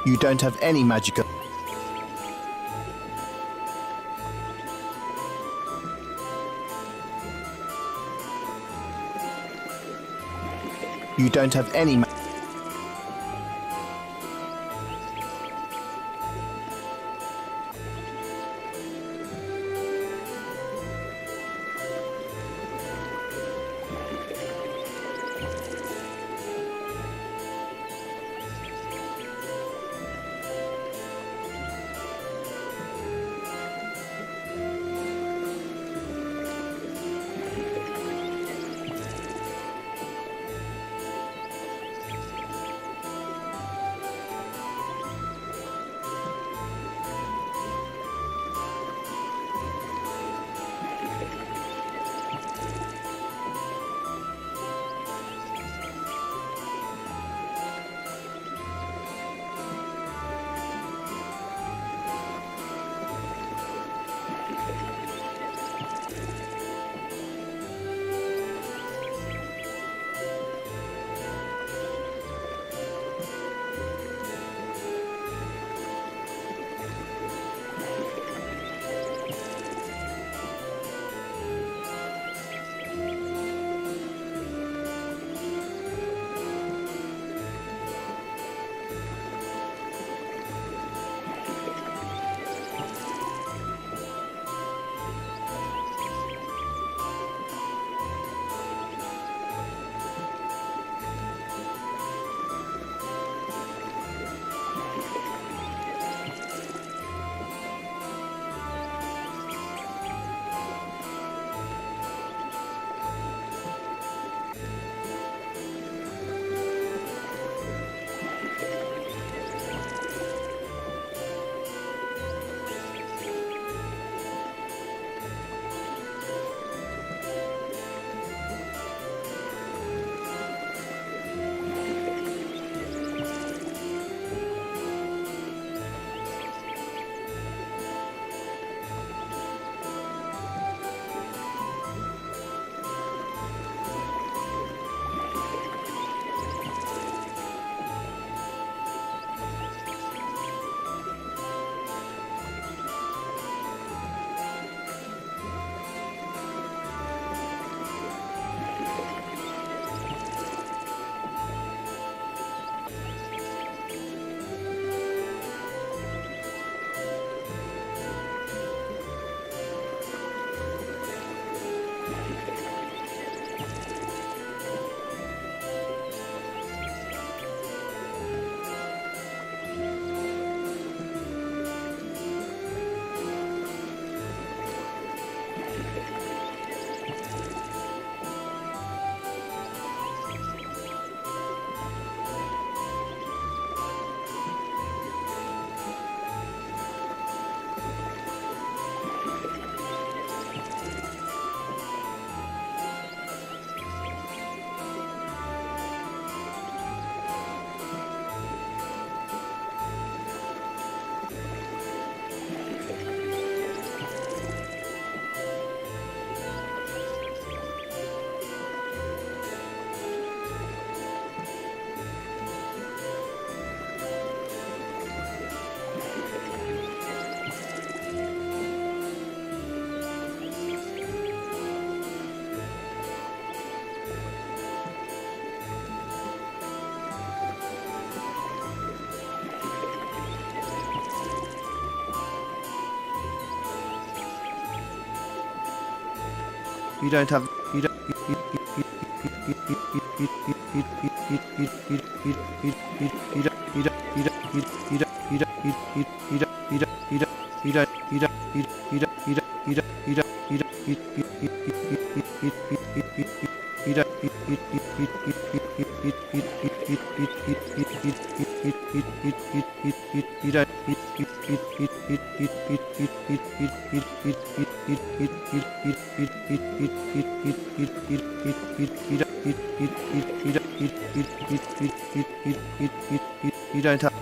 You don't have any magical... You don't have any... You don't have... You don't... You don't have...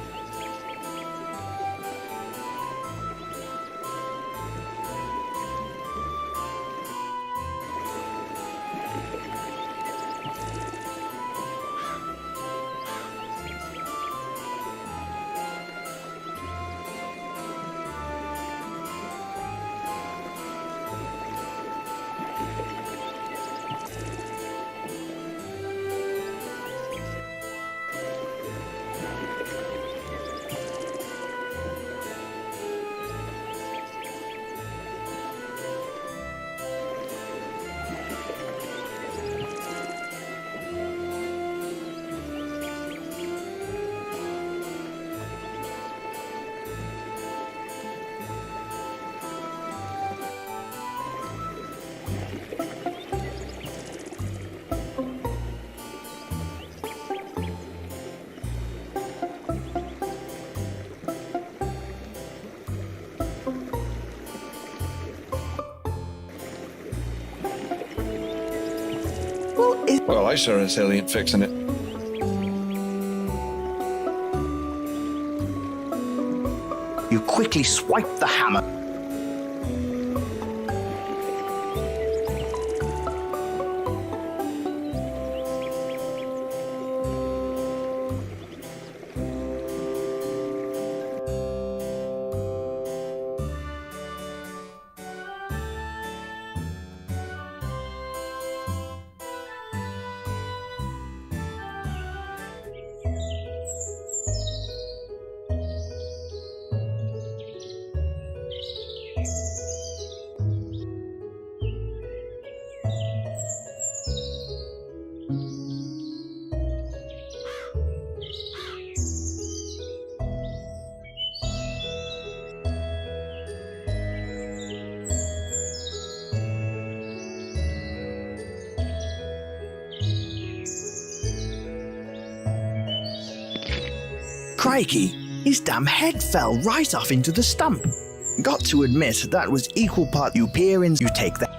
Well, I sure as hell ain't fixing it. You quickly swipe the hammer. Crikey, his damn head fell right off into the stump. Got to admit, that was equal part you peer in, you take that.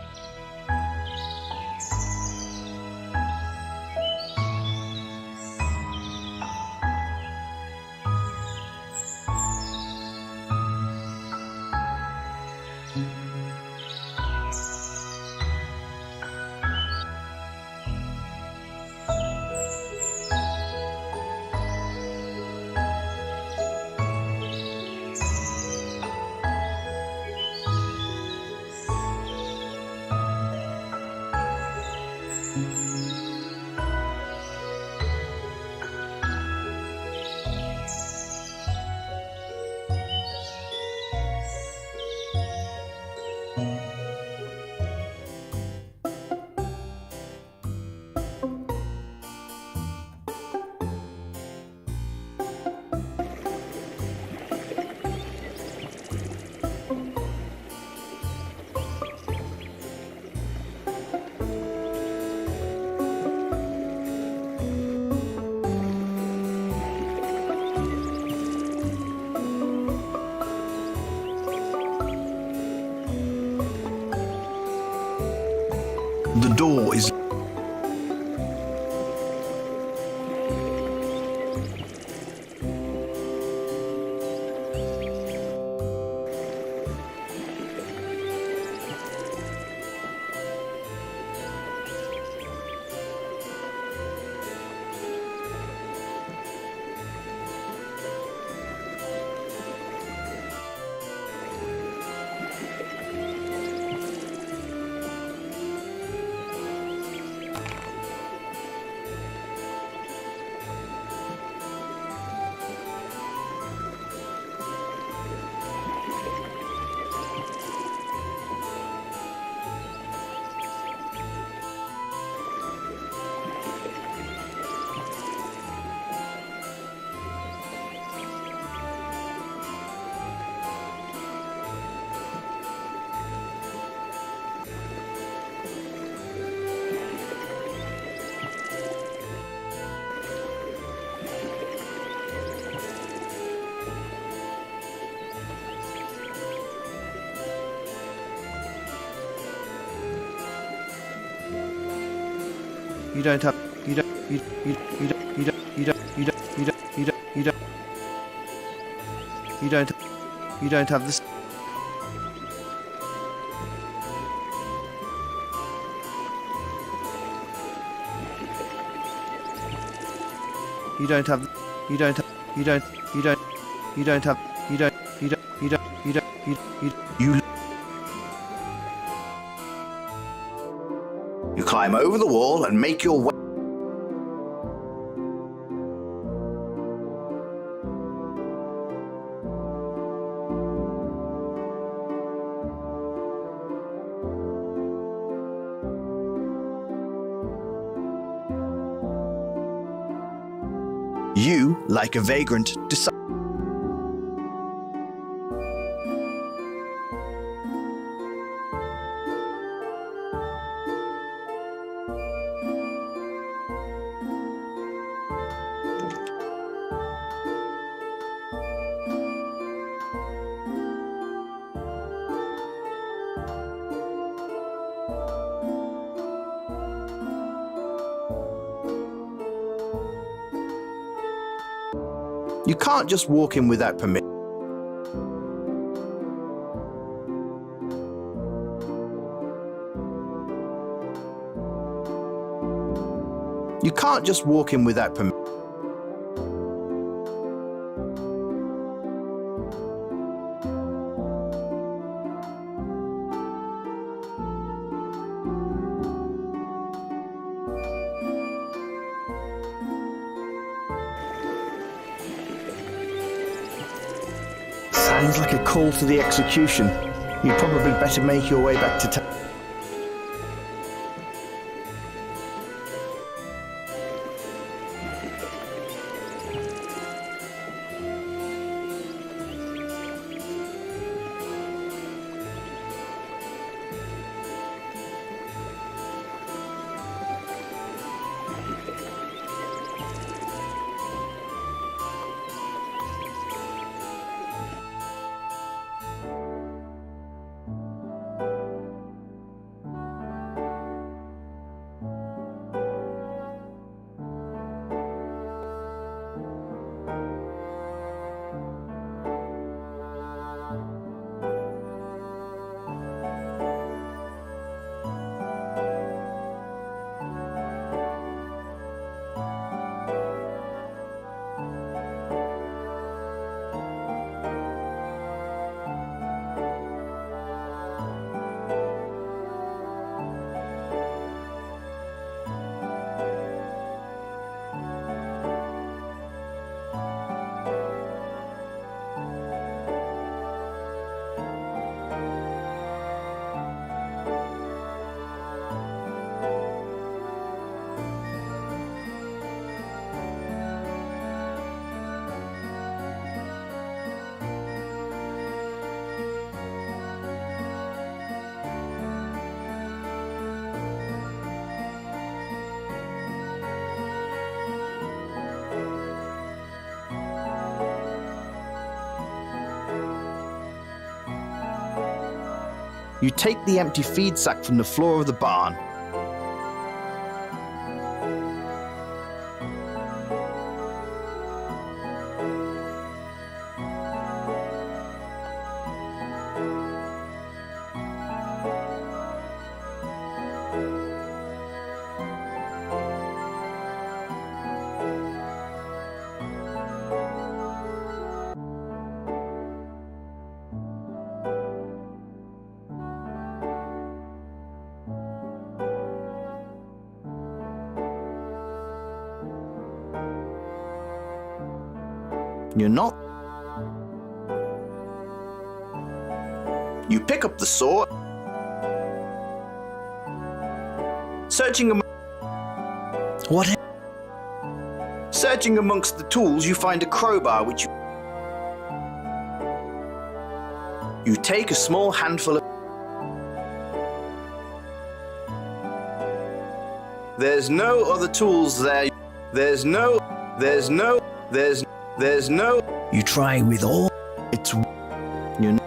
The door is... You don't have this. You climb over the wall and make your way. You, like a vagrant, decide. You can't just walk in without permission. You can't just walk in without permission. Sounds like a call to the execution. You'd probably better make your way back to town. You take the empty feed sack from the floor of the barn. You're not. You pick up the saw. Searching Searching amongst the tools, you find a crowbar which you take a small handful of. There's no other tools there. There's no. You try with all. It's. You.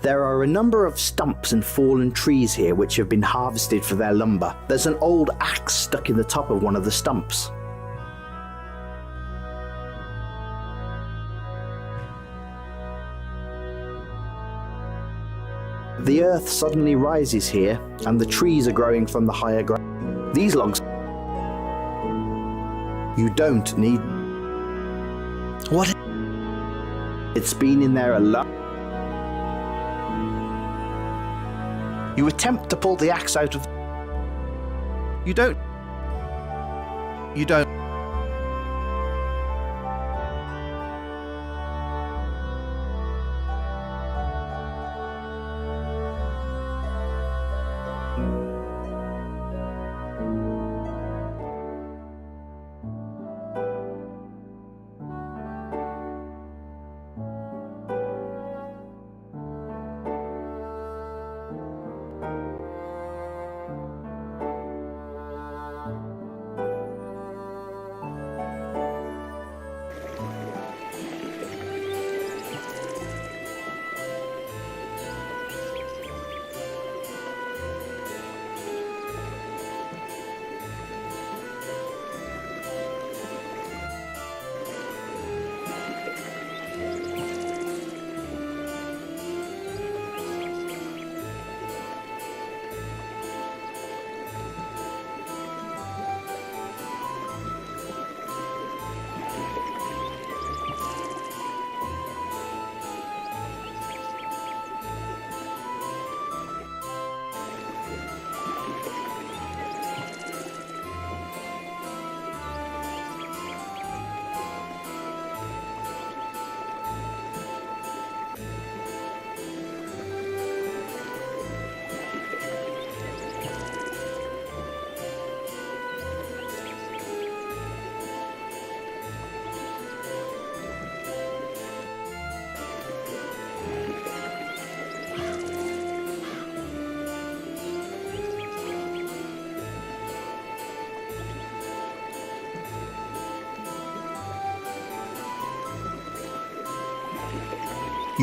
There are a number of stumps and fallen trees here which have been harvested for their lumber. There's an old axe stuck in the top of one of the stumps. The earth suddenly rises here, and the trees are growing from the higher ground. These logs. You don't need. What? It's been in there a lot. You attempt to pull the axe out of... You don't... You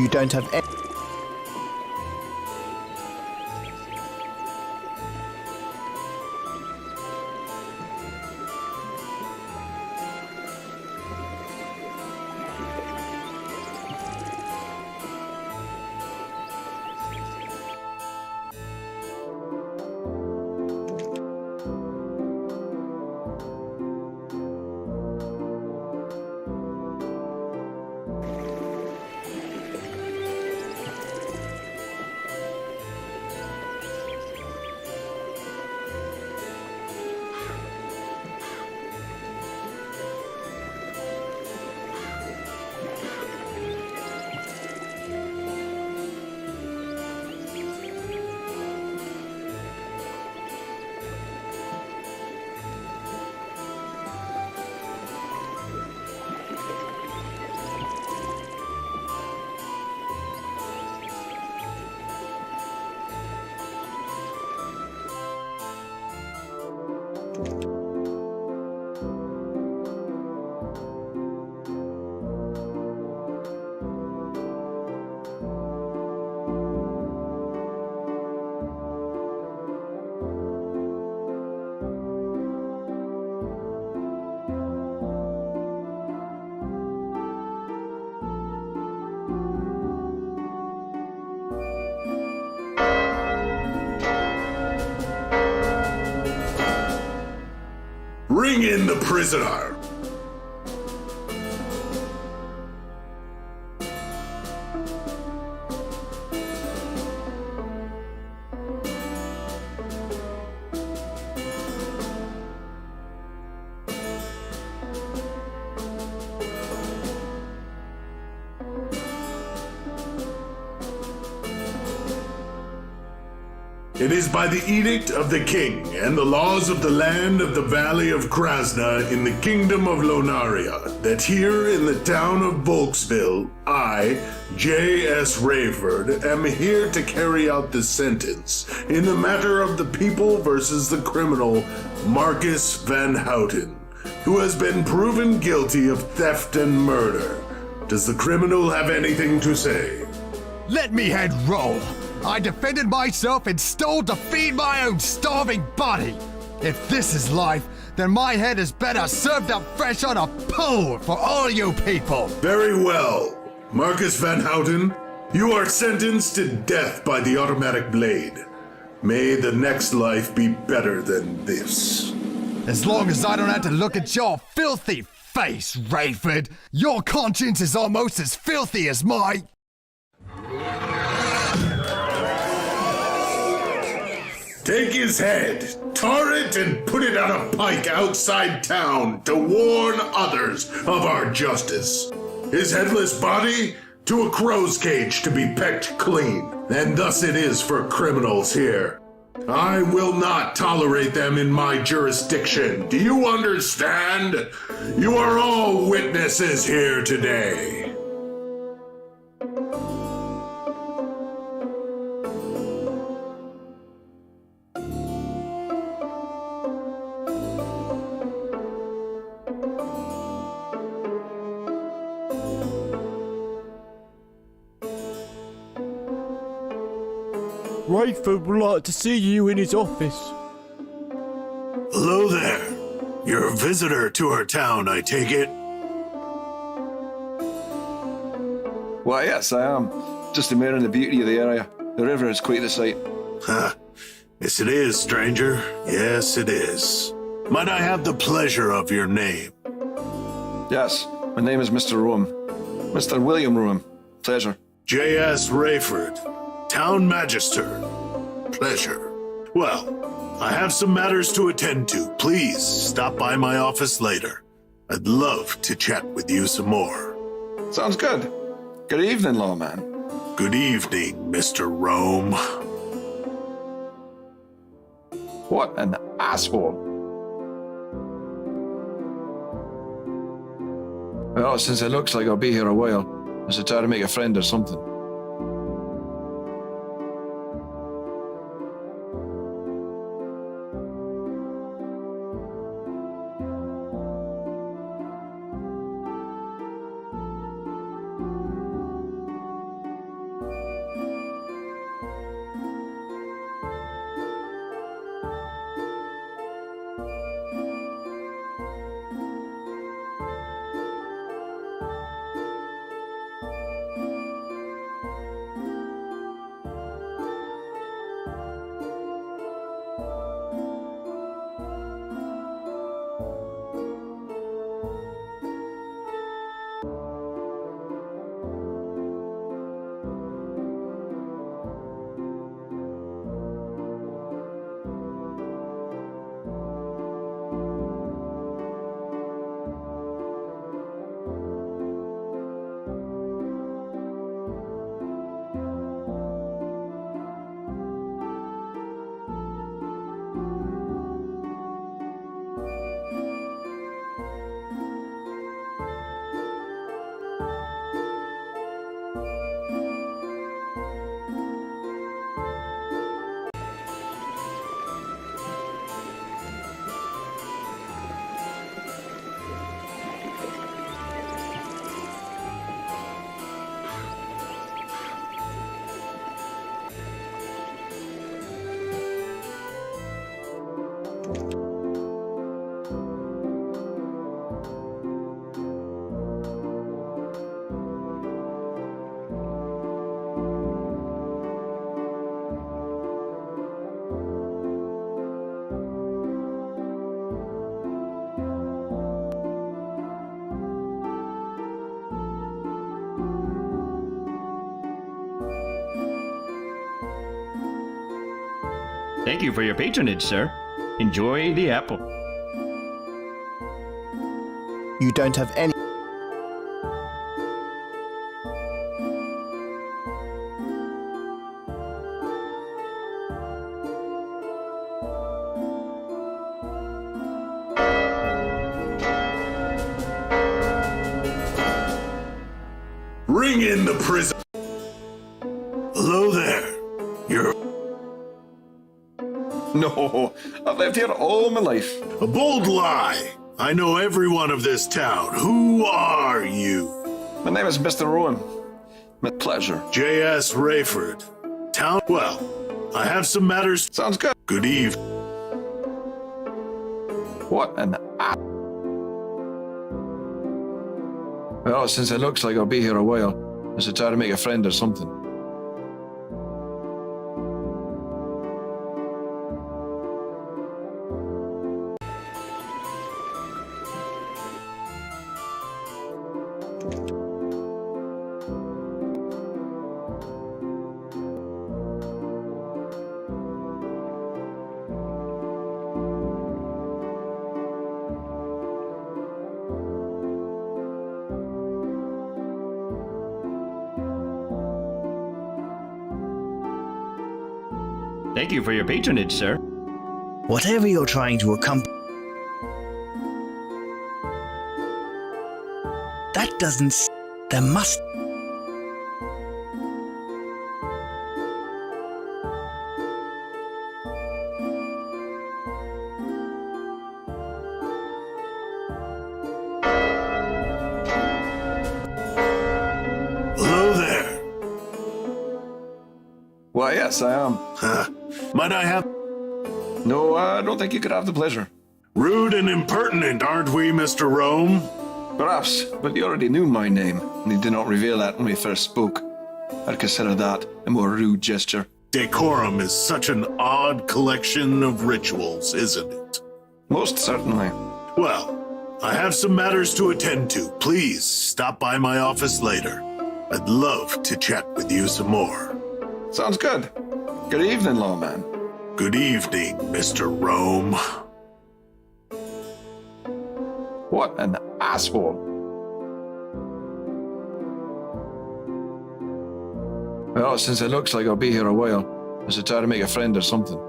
don't have any... Bring in the prisoner! It is by the edict of the king and the laws of the land of the Valley of Krasna in the kingdom of Lonaria that here in the town of Volksville, I, J.S. Rayford, am here to carry out the sentence in the matter of the people versus the criminal Marcus Van Houten, who has been proven guilty of theft and murder. Does the criminal have anything to say? Let me head roll. I defended myself and stole to feed my own starving body. If this is life, then my head is better served up fresh on a pole for all you people. Very well. Marcus Van Houten, you are sentenced to death by the automatic blade. May the next life be better than this. As long as I don't have to look at your filthy face, Rayford, your conscience is almost as filthy as my... Take his head, tar it, and put it on a pike outside town to warn others of our justice. His headless body to a crow's cage to be pecked clean. And thus it is for criminals here. I will not tolerate them in my jurisdiction. Do you understand? You are all witnesses here today. Rayford would like to see you in his office. Hello there. You're a visitor to our town, I take it? Why, yes, I am. Just admiring the beauty of the area. The river is quite the sight. Huh. Yes, it is, stranger. Yes, it is. Might I have the pleasure of your name? Yes, my name is Mr. Rowan. Mr. William Rowan. Pleasure. J.S. Rayford, Town Magister. Pleasure. Well, I have some matters to attend to. Please stop by my office later. I'd love to chat with you some more. Sounds good. Good evening, lawman. Good evening, Mr. Rome. What an asshole. Well, since it looks like I'll be here a while, I should try to make a friend or something. Thank you for your patronage, sir. Enjoy the apple. You don't have any. Bring in the prison. Hello there. You're No, I've lived here all my life. a bold lie. I know everyone of this town. Who are you? My name is Mr. Rowan. With pleasure. J.S. Rayford. Town. Well, I have some matters. Sounds good. Good evening. What an ass. Well, since it looks like I'll be here a while, I should try to make a friend or something. Thank you for your patronage, sir. Whatever you're trying to accomplish. That doesn't. There must. Hello there. Why, yes, I am. Might I have... No, I don't think you could have the pleasure. Rude and impertinent, aren't we, Mr. Rome? Perhaps, but you already knew my name, and you did not reveal that when we first spoke. I'd consider that a more rude gesture. Decorum is such an odd collection of rituals, isn't it? Most certainly. Well, I have some matters to attend to. Please stop by my office later. I'd love to chat with you some more. Sounds good. Good evening, lawman. Good evening, Mr. Rome. What an asshole. Well, since it looks like I'll be here a while, I should try to make a friend or something.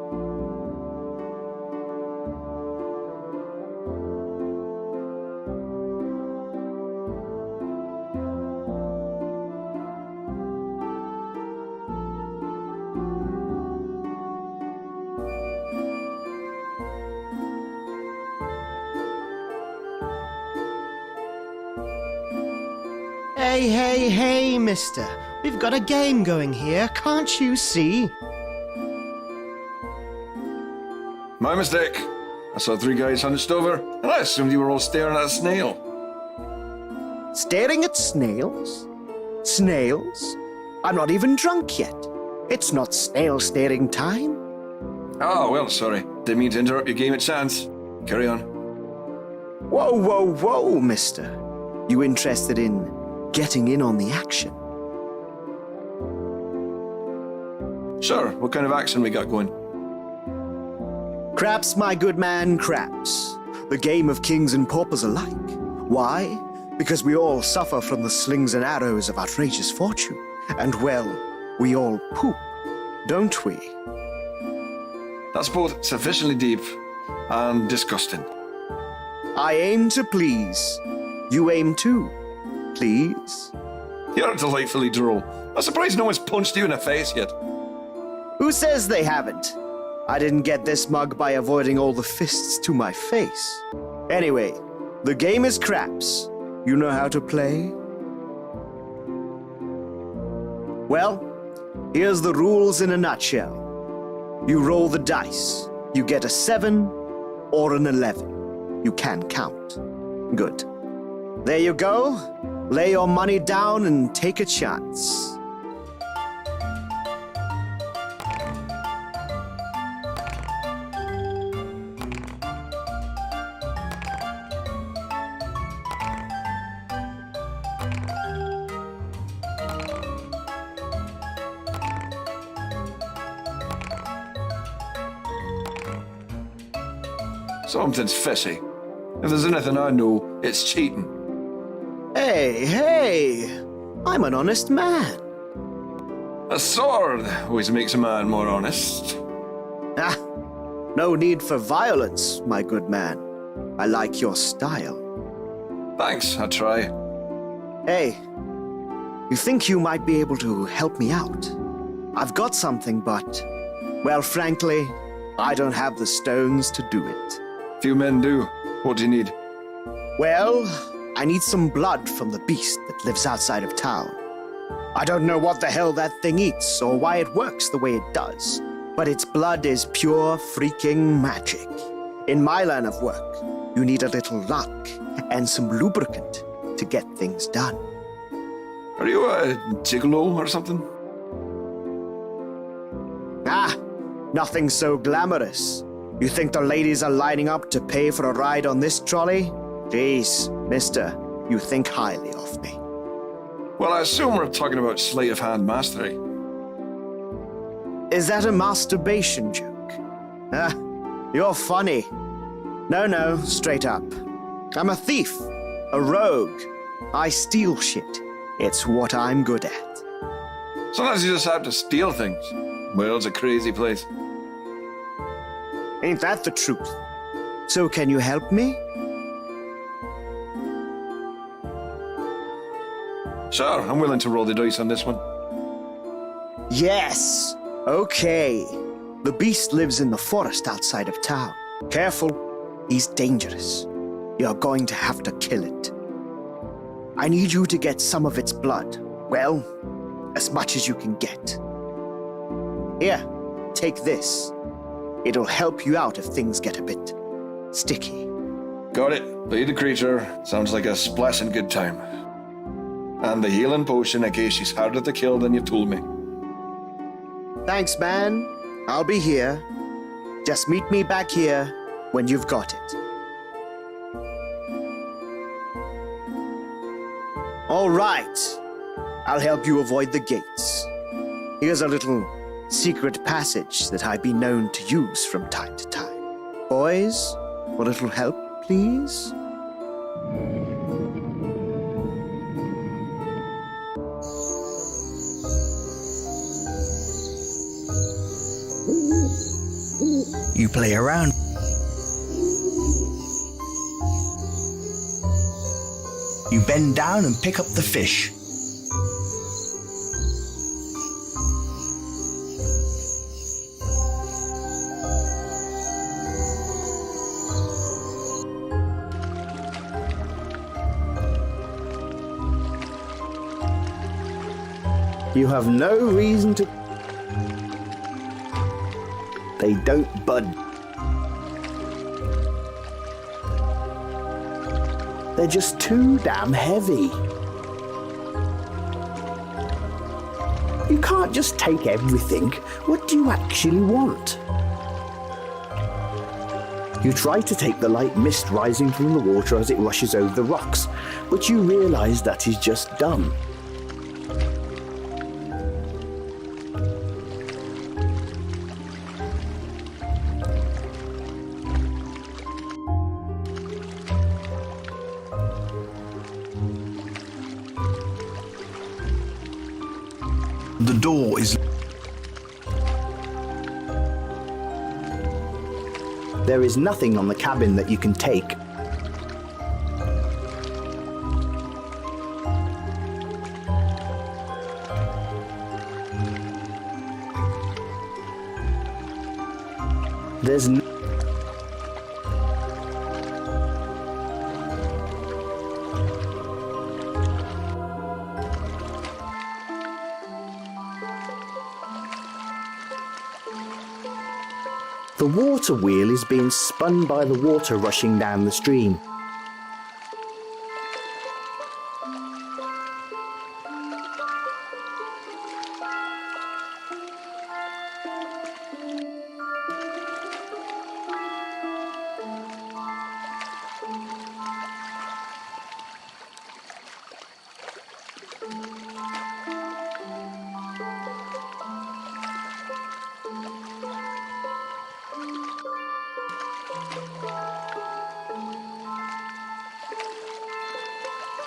Hey, mister. We've got a game going here, can't you see? My mistake. I saw three guys hunched over, and I assumed you were all staring at a snail. Staring at snails? Snails? I'm not even drunk yet. It's not snail staring time. Oh, well, sorry. Didn't mean to interrupt your game of chance. Carry on. Whoa, mister. You interested in getting in on the action? Sure, what kind of action we got going? Craps, my good man, craps. The game of kings and paupers alike. Why? Because we all suffer from the slings and arrows of outrageous fortune. And well, we all poop, don't we? That's both sufficiently deep and disgusting. I aim to please. You aim too, please. You're delightfully droll. I'm surprised no one's punched you in the face yet. Who says they haven't? I didn't get this mug by avoiding all the fists to my face. Anyway, the game is craps. You know how to play? Well, here's the rules in a nutshell. You roll the dice. You get a 7 or an 11. You can count. Good. There you go. Lay your money down and take a chance. Something's fishy. If there's anything I know, it's cheating. Hey, I'm an honest man. A sword always makes a man more honest. Ah, no need for violence, my good man. I like your style. Thanks, I try. Hey, you think you might be able to help me out? I've got something, but, well, frankly, I don't have the stones to do it. Few men do. What do you need? Well, I need some blood from the beast that lives outside of town. I don't know what the hell that thing eats or why it works the way it does, but its blood is pure freaking magic. In my line of work, you need a little luck and some lubricant to get things done. Are you a gigolo or something? Ah, nothing so glamorous. You think the ladies are lining up to pay for a ride on this trolley? Jeez, mister, you think highly of me. Well, I assume we're talking about sleight of hand mastery. Is that a masturbation joke? Ah, you're funny. No, straight up. I'm a thief, a rogue. I steal shit. It's what I'm good at. Sometimes you just have to steal things. World's a crazy place. Ain't that the truth? So can you help me? Sure, I'm willing to roll the dice on this one. Yes. Okay. The beast lives in the forest outside of town. Careful. He's dangerous. You're going to have to kill it. I need you to get some of its blood. Well, as much as you can get. Here, take this. It'll help you out if things get a bit sticky. Got it. Be the creature. Sounds like a splashing good time. And the healing potion in case she's harder to kill than you told me. Thanks, man. I'll be here. Just meet me back here when you've got it. All right. I'll help you avoid the gates. Here's a little secret passage that I've been known to use from time to time. Boys, a little help, please? You play around. You bend down and pick up the fish. You have no reason to... They don't bud. They're just too damn heavy. You can't just take everything. What do you actually want? You try to take the light mist rising from the water as it rushes over the rocks, but you realize that is just dumb. The door is... There is nothing on the cabin that you can take. There's no... The water wheel is being spun by the water rushing down the stream.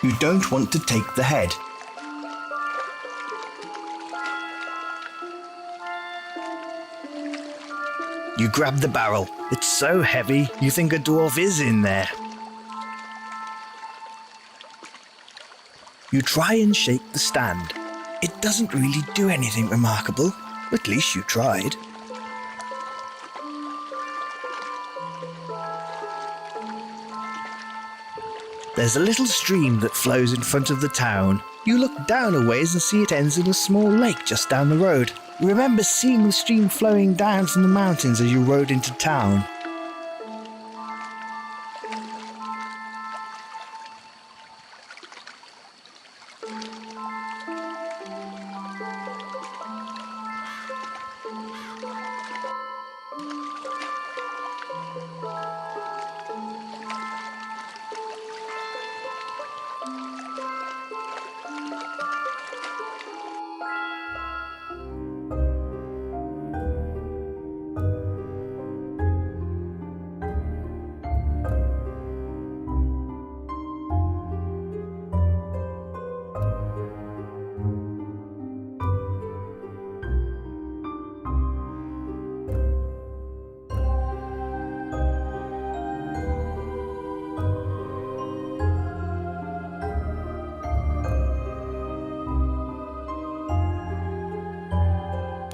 You don't want to take the head. You grab the barrel. It's so heavy, you think a dwarf is in there. You try and shake the stand. It doesn't really do anything remarkable. At least you tried. There's a little stream that flows in front of the town. You look down a ways and see it ends in a small lake just down the road. You remember seeing the stream flowing down from the mountains as you rode into town.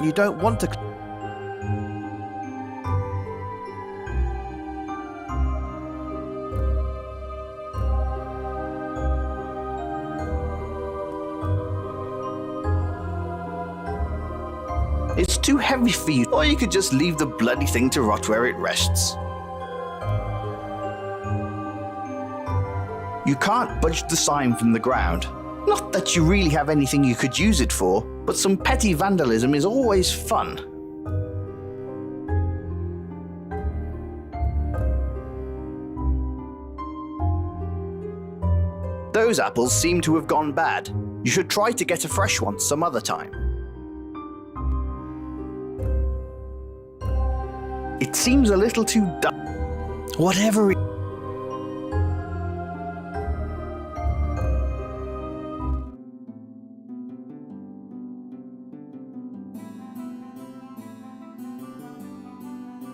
You don't want to... It's too heavy for you, or you could just leave the bloody thing to rot where it rests. You can't budge the sign from the ground. Not that you really have anything you could use it for, but some petty vandalism is always fun. Those apples seem to have gone bad. You should try to get a fresh one some other time. It seems a little too dark. Whatever it...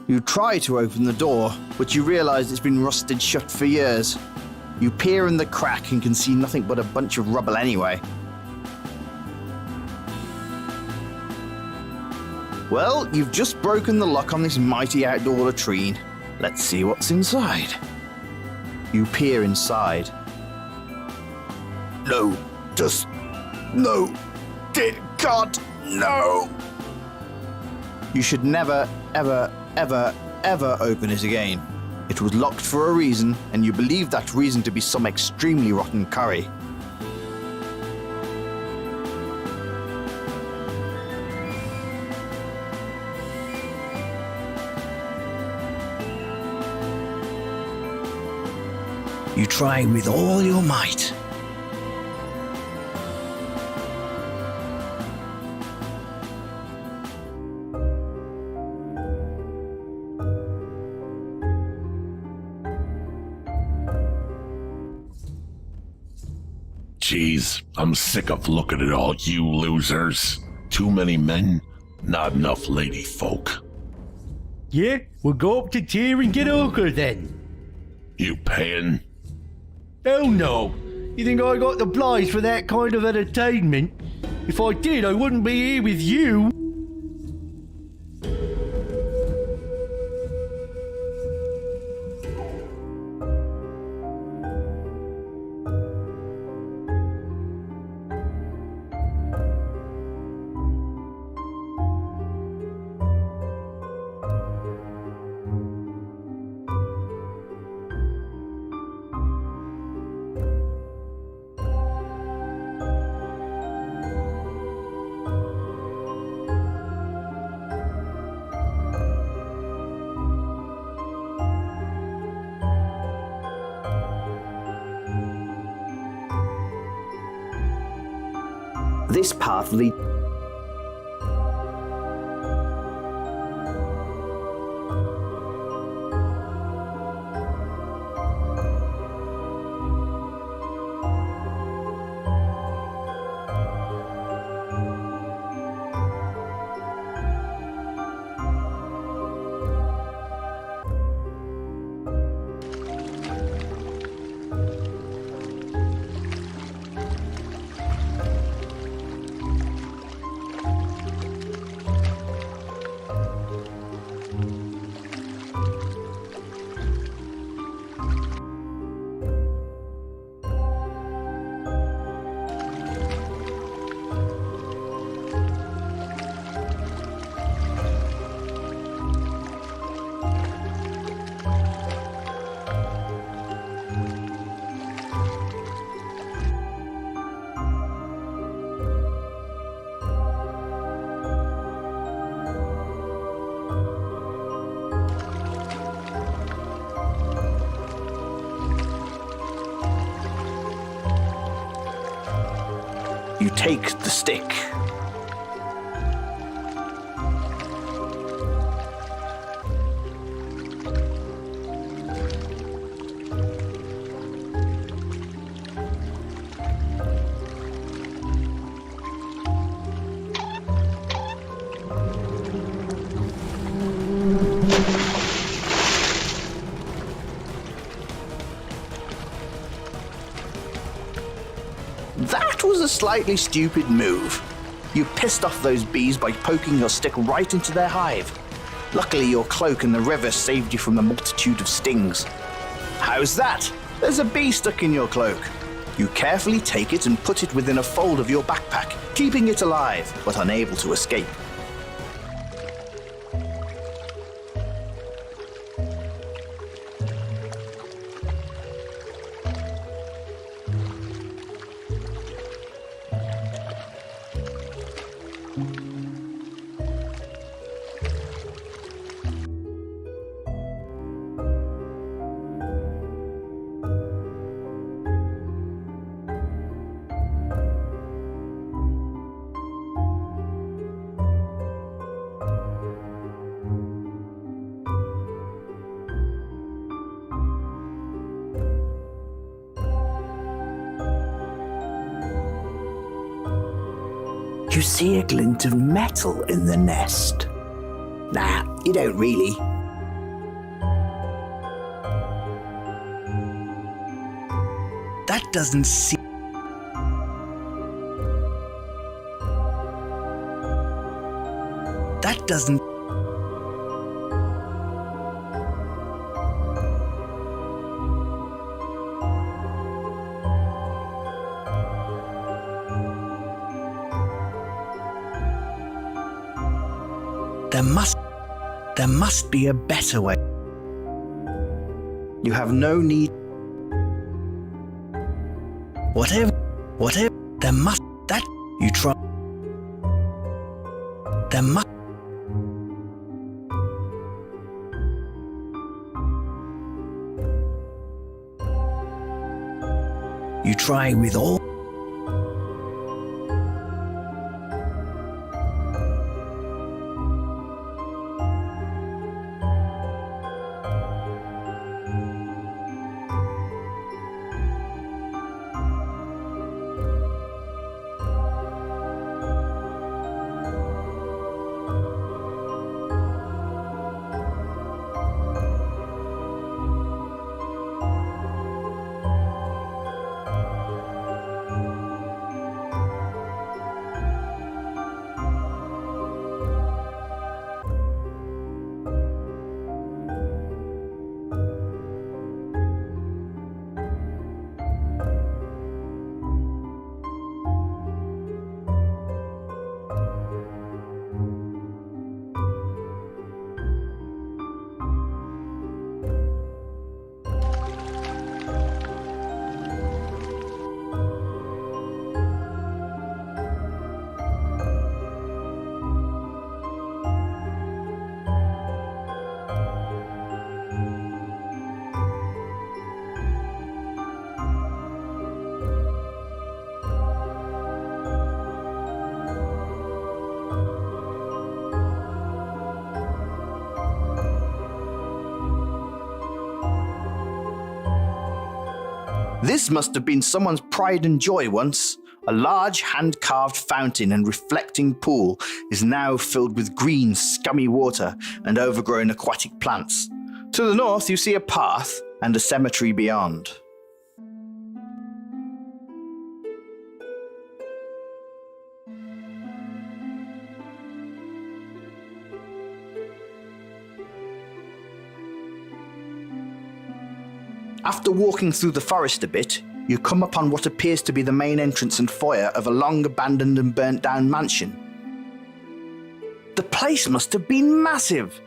You try to open the door, but you realise it's been rusted shut for years. You peer in the crack and can see nothing but a bunch of rubble anyway. Well, you've just broken the lock on this mighty outdoor latrine. Let's see what's inside. You peer inside. No, just... no. God, no! You should never, ever, ever open it again. It was locked for a reason, and you believe that reason to be some extremely rotten curry. You try with all your might. Jeez, I'm sick of looking at all you losers. Too many men, not enough lady folk. Yeah, we'll go up to tier and get ochre then. You paying? Oh no! You think I got the place for that kind of entertainment? If I did, I wouldn't be here with you. This path leads... You take the stick. That was a slightly stupid move. You pissed off those bees by poking your stick right into their hive. Luckily, your cloak and the river saved you from the multitude of stings. How's that? There's a bee stuck in your cloak. You carefully take it and put it within a fold of your backpack, keeping it alive, but unable to escape. You see a glint of metal in the nest. Nah, you don't really. That doesn't seem... That doesn't... There must be a better way. You have no need. Whatever, there must, that, you try. There must. You try with all. This must have been someone's pride and joy once. A large hand-carved fountain and reflecting pool is now filled with green, scummy water and overgrown aquatic plants. To the north, you see a path and a cemetery beyond. After walking through the forest a bit, you come upon what appears to be the main entrance and foyer of a long abandoned and burnt down mansion. The place must have been massive.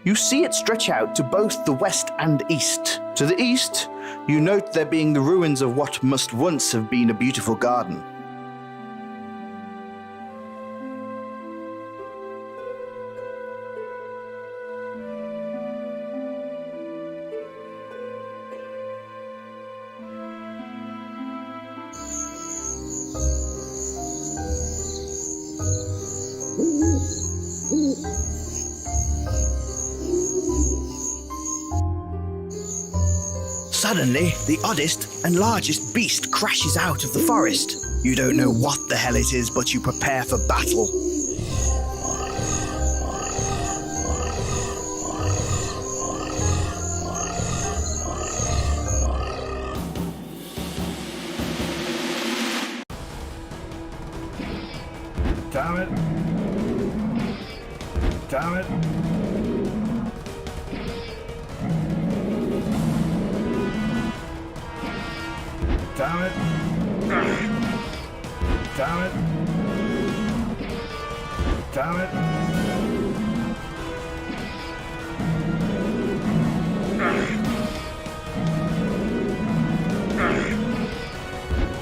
You see it stretch out to both the west and east. To the east, you note there being the ruins of what must once have been a beautiful garden. Suddenly, the oddest and largest beast crashes out of the forest. You don't know what the hell it is, but you prepare for battle. Damn it. Damn it. Damn it. Damn it. Damn it.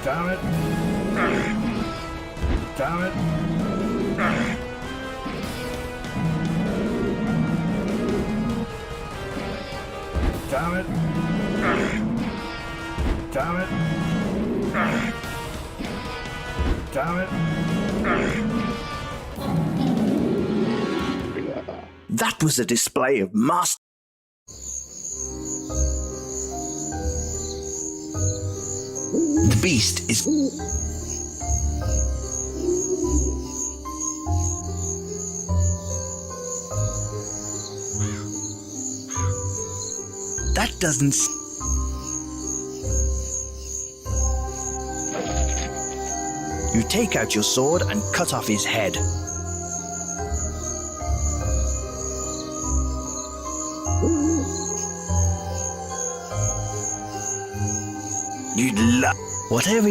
Damn it. Damn it. Damn it. Damn it. Damn it. That was a display of master. The beast is. That doesn't. You take out your sword and cut off his head. You'd love whatever.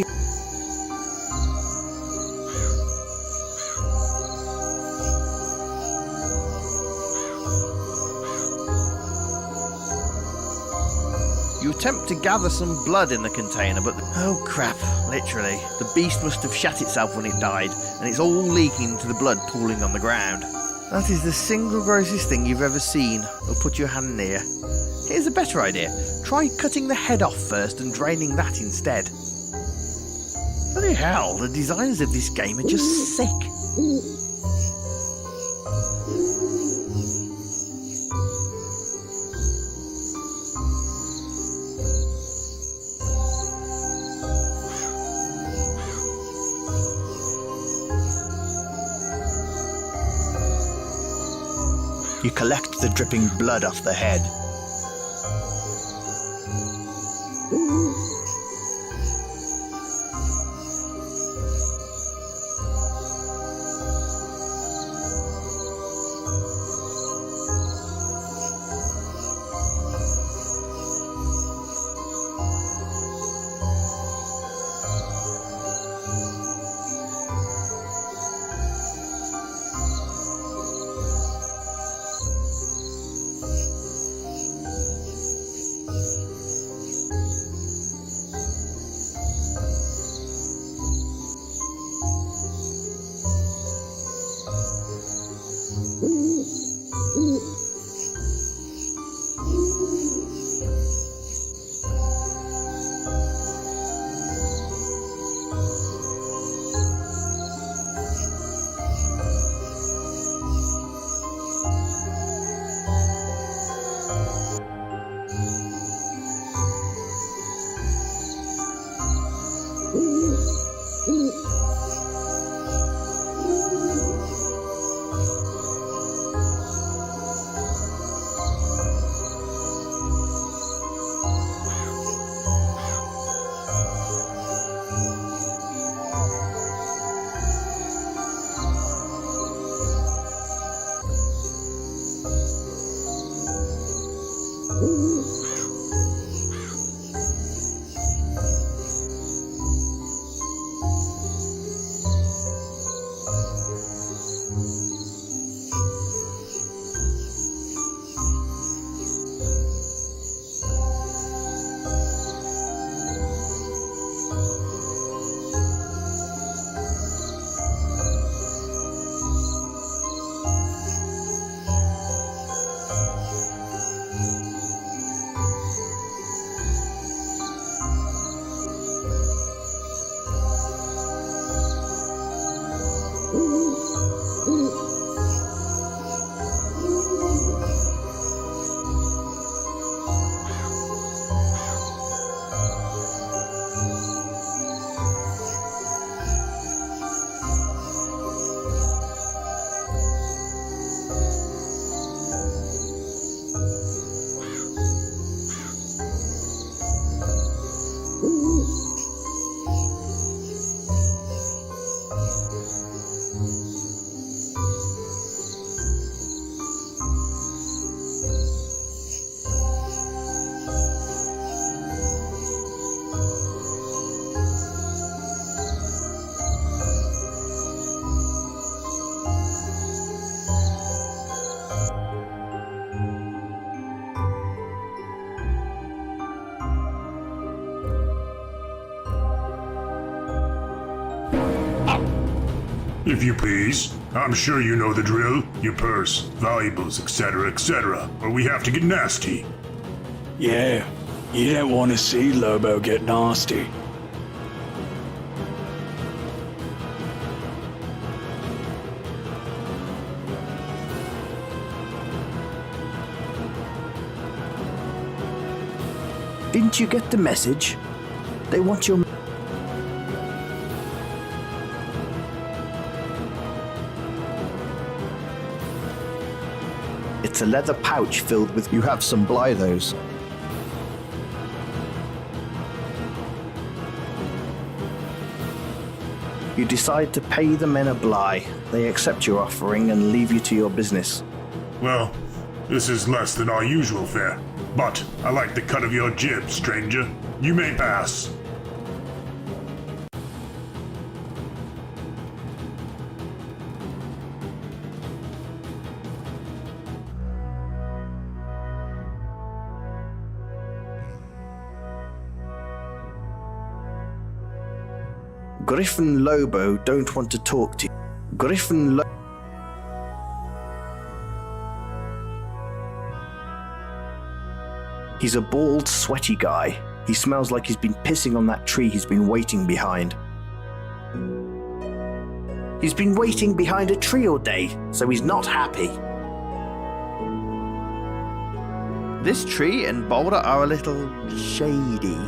You attempt to gather some blood in the container, but oh crap, literally. The beast must have shat itself when it died, and it's all leaking into the blood pooling on the ground. That is the single grossest thing you've ever seen or put your hand near. Here's a better idea. Try cutting the head off first and draining that instead. Bloody hell, the designers of this game are just sick. You collect the dripping blood off the head. If you please. I'm sure you know the drill. Your purse, valuables, etc., or we have to get nasty. Yeah, you don't want to see Lobo get nasty. Didn't you get the message? They want your... It's a leather pouch filled with... You have some Blythos. You decide to pay the men a bly. They accept your offering and leave you to your business. Well, this is less than our usual fare. But I like the cut of your jib, stranger. You may pass. Griffin Lobo don't want to talk to you. Griffin Lobo... He's a bald, sweaty guy. He smells like he's been pissing on that tree he's been waiting behind. He's been waiting behind a tree all day, so he's not happy. This tree and boulder are a little shady.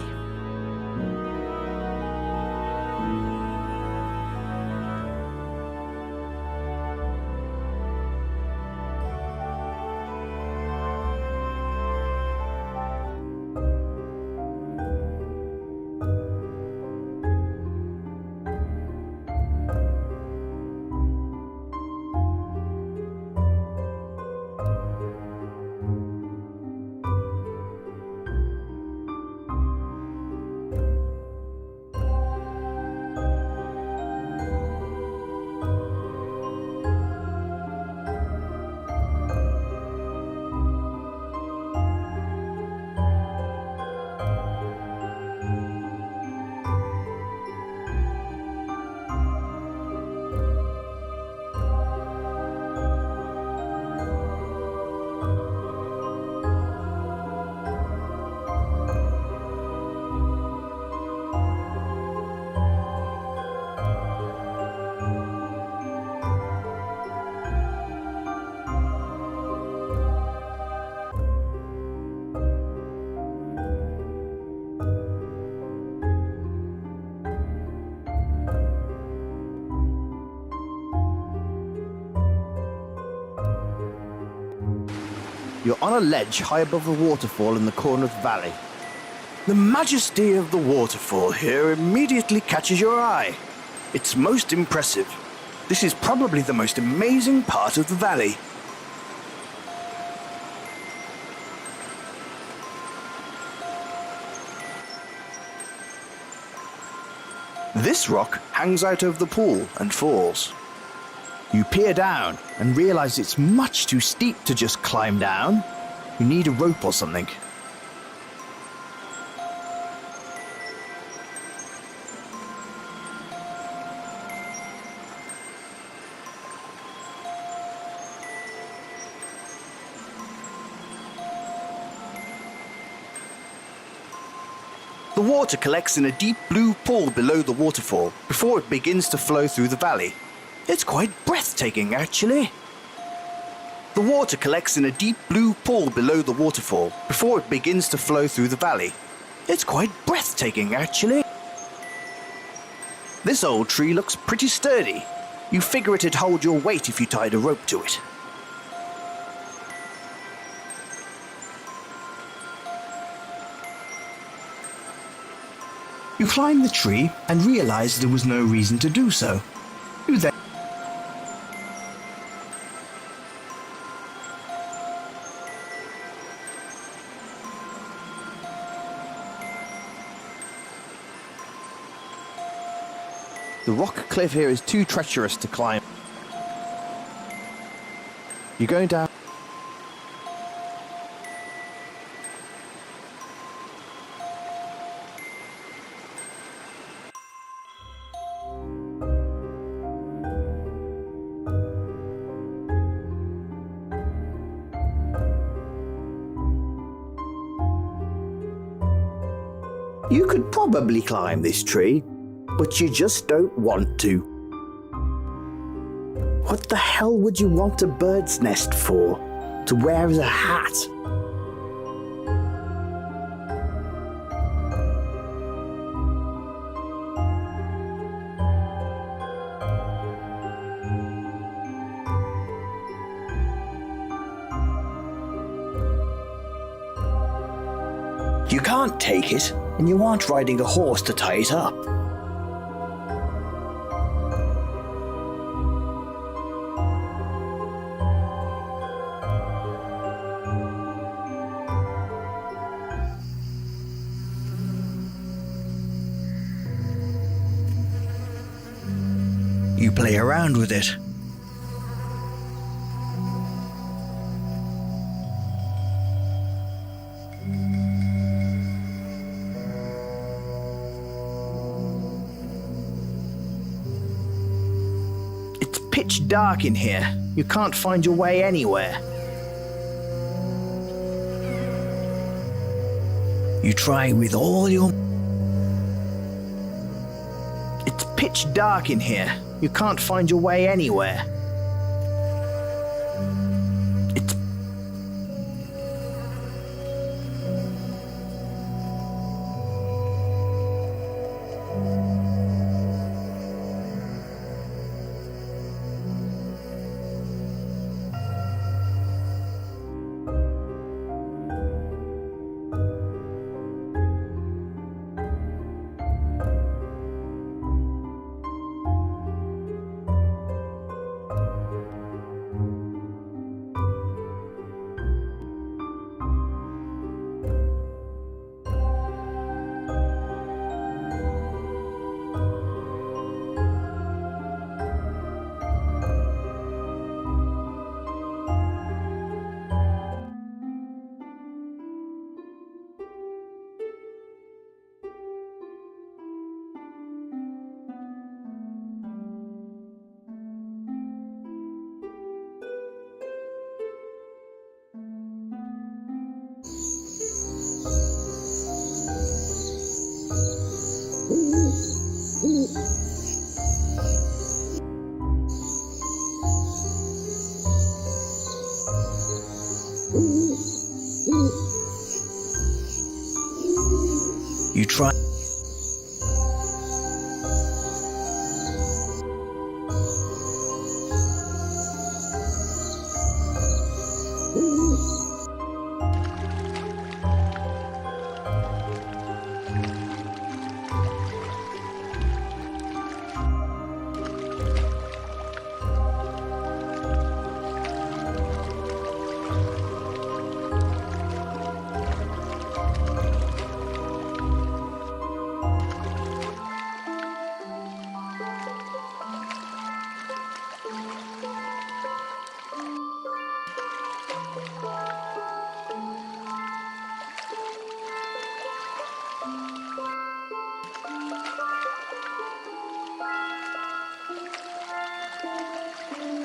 You're on a ledge high above the waterfall in the corner of the valley. The majesty of the waterfall here immediately catches your eye. It's most impressive. This is probably the most amazing part of the valley. This rock hangs out over the pool and falls. You peer down and realize it's much too steep to just climb down. You need a rope or something. The water collects in a deep blue pool below the waterfall before it begins to flow through the valley. It's quite breathtaking, actually. The water collects in a deep blue pool below the waterfall before it begins to flow through the valley. It's quite breathtaking, actually. This old tree looks pretty sturdy. You figure it'd hold your weight if you tied a rope to it. You climb the tree and realize there was no reason to do so. You then... The rock cliff here is too treacherous to climb. You're going down. You could probably climb this tree, but you just don't want to. What the hell would you want a bird's nest for? To wear as a hat? You can't take it, and you aren't riding a horse to tie it up. You play around with it. It's pitch dark in here. You can't find your way anywhere. You try with all your... It's pitch dark in here. You can't find your way anywhere. It's... You try...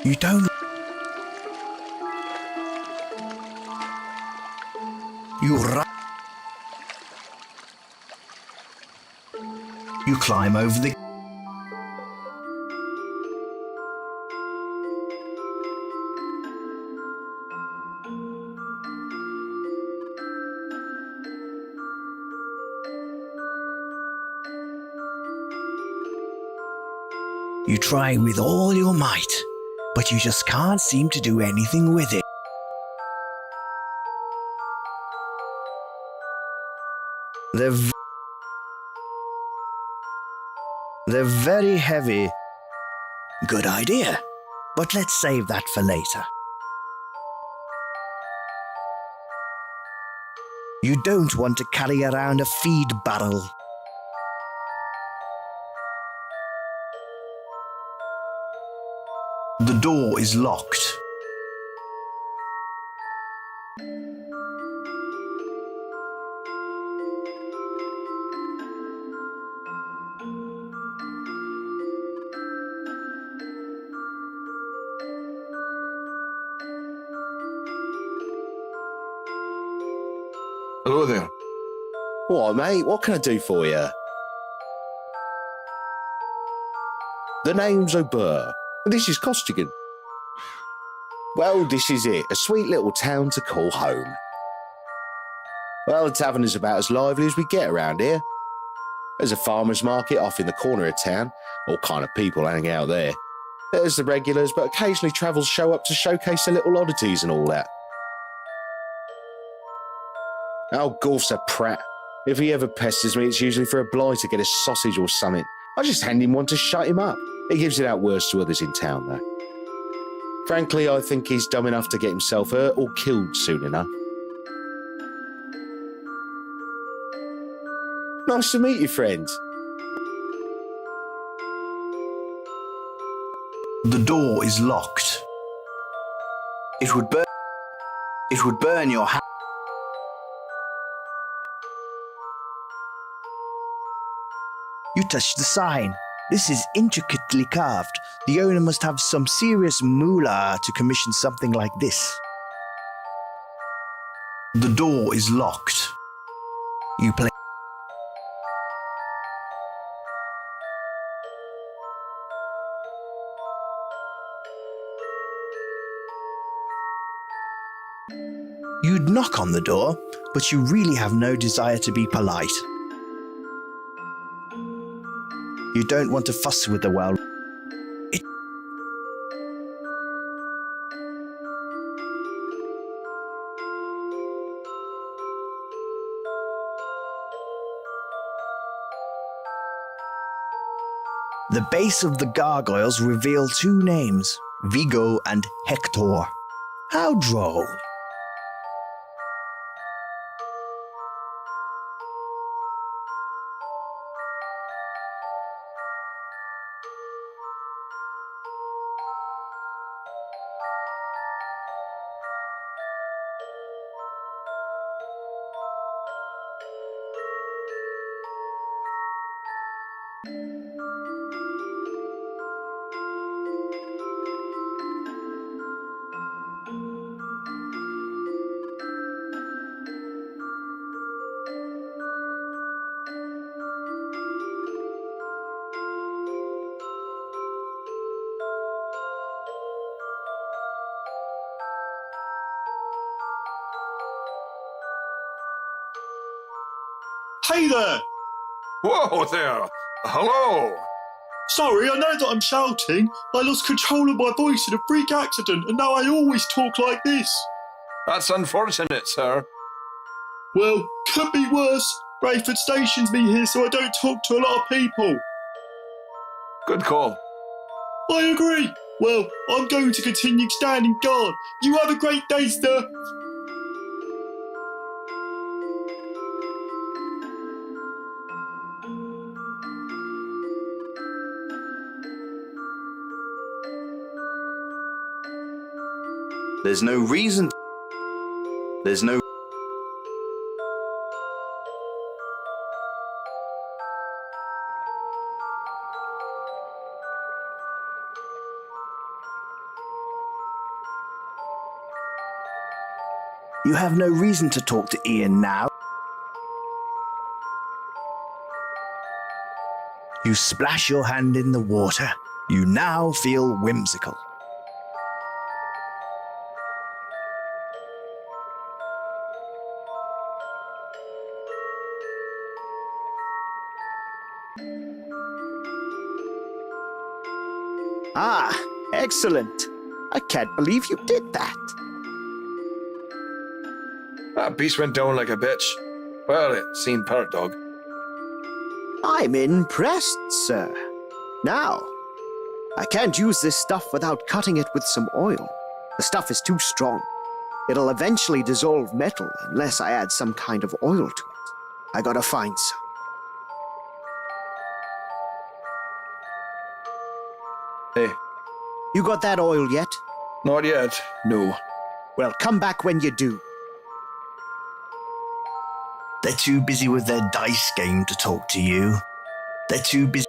You don't... You run... You climb over the... You try with all your might, but you just can't seem to do anything with it. They're very heavy. Good idea, but let's save that for later. You don't want to carry around a feed barrel. The door is locked. Hello there. What, mate? What can I do for you? The name's O'Burr, and this is Costigan. Well, this is it, a sweet little town to call home. Well, the tavern is about as lively as we get around here. There's a farmer's market off in the corner of town, all kind of people hang out there. There's the regulars, but occasionally travellers show up to showcase their little oddities and all that. Oh, Gorf's a prat. If he ever pesters me, it's usually for a blight to get a sausage or something. I just hand him one to shut him up. He gives it out worse to others in town, though. Frankly, I think he's dumb enough to get himself hurt or killed soon enough. Nice to meet you, friend. The door is locked. It would burn your house. You touch the sign. This is intricately carved. The owner must have some serious moolah to commission something like this. The door is locked. You play. You'd knock on the door, but you really have no desire to be polite. You don't want to fuss with the well. The base of the gargoyles reveal two names, Vigo and Hector. How droll. Hey there! Whoa there! Hello! Sorry, I know that I'm shouting. I lost control of my voice in a freak accident, and now I always talk like this. That's unfortunate, sir. Well, could be worse. Rayford stations me here so I don't talk to a lot of people. Good call. I agree. Well, I'm going to continue standing guard. You have a great day, sir. There's no reason. There's no. You have no reason to talk to Ian now. You splash your hand in the water. You now feel whimsical. Ah, excellent. I can't believe you did that. That beast went down like a bitch. Well, it seemed part dog. I'm impressed, sir. Now, I can't use this stuff without cutting it with some oil. The stuff is too strong. It'll eventually dissolve metal unless I add some kind of oil to it. I gotta find some. Hey. You got that oil yet? Not yet, no. Well, come back when you do. They're too busy with their dice game to talk to you. They're too busy.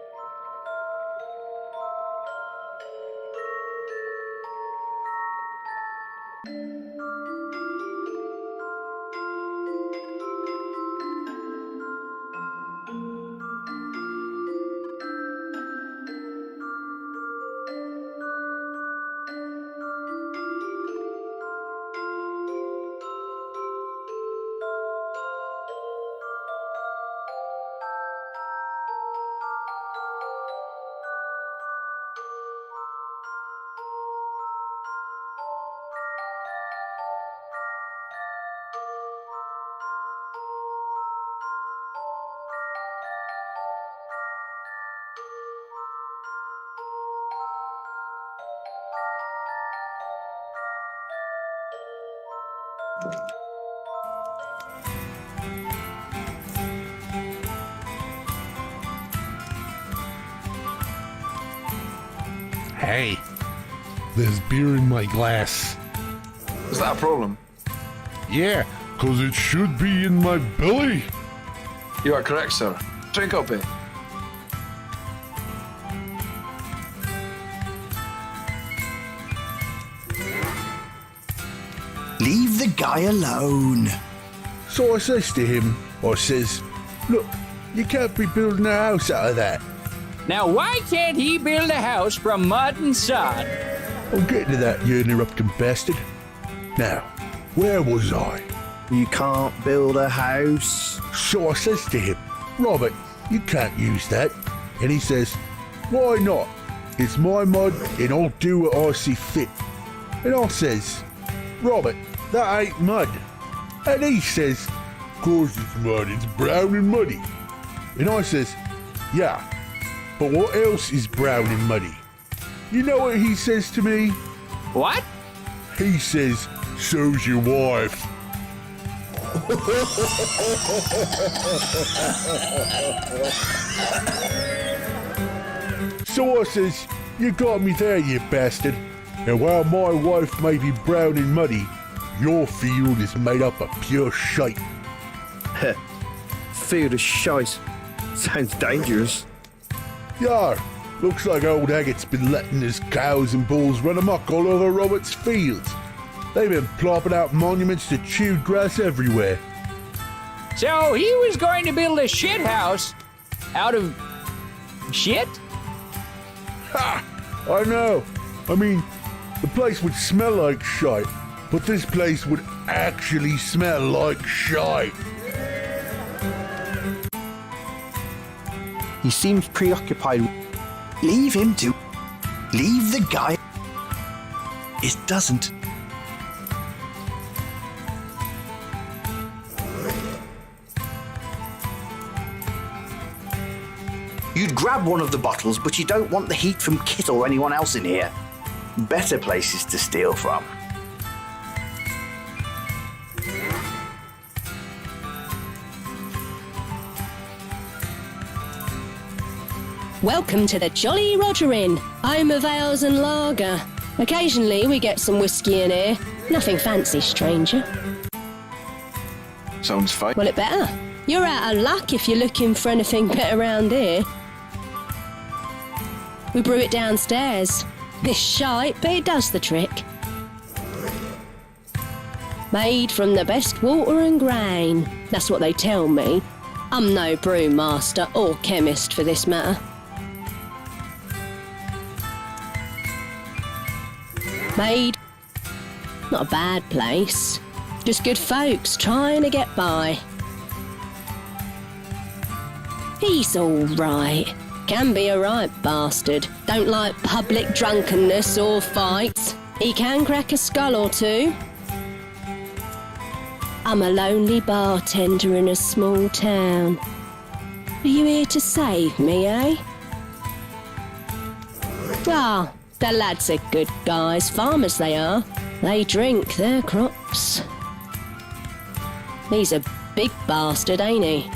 Hey, there's beer in my glass. Is that a problem? Yeah, 'cause it should be in my belly. You are correct, sir. Drink up it. Leave the guy alone. So I says to him, I says, look, you can't be building a house out of that. Now, why can't he build a house from mud and sod? I'm getting to that, you interrupting bastard. Now, where was I? You can't build a house. So I says to him, Robert, you can't use that. And he says, why not? It's my mud and I'll do what I see fit. And I says, Robert, that ain't mud. And he says, course it's mud, it's brown and muddy. And I says, yeah, but what else is brown and muddy? You know what he says to me? What? He says, so's your wife. So I says, you got me there, you bastard. And while my wife may be brown and muddy, your field is made up of pure shite. Field of shite. Sounds dangerous. Yar, looks like old Agat's been letting his cows and bulls run amok all over Robert's fields. They've been plopping out monuments to chewed grass everywhere. So he was going to build a shit house out of shit? Ha! I know. I mean, the place would smell like shite, but this place would actually smell like shite. He seems preoccupied. Leave him to. Leave the guy. It doesn't. You'd grab one of the bottles, but you don't want the heat from Kit or anyone else in here. Better places to steal from. Welcome to the Jolly Roger Inn, home of ales and lager. Occasionally we get some whiskey in here. Nothing fancy, stranger. Sounds fine. Well, it better. You're out of luck if you're looking for anything better around here. We brew it downstairs. It's shite, but it does the trick. Made from the best water and grain. That's what they tell me. I'm no brewmaster or chemist for this matter. Made. Not a bad place. Just good folks trying to get by. He's all right. Can be a right bastard. Don't like public drunkenness or fights. He can crack a skull or two. I'm a lonely bartender in a small town. Are you here to save me, eh? Ah, the lads are good guys, farmers they are. They drink their crops. He's a big bastard, ain't he?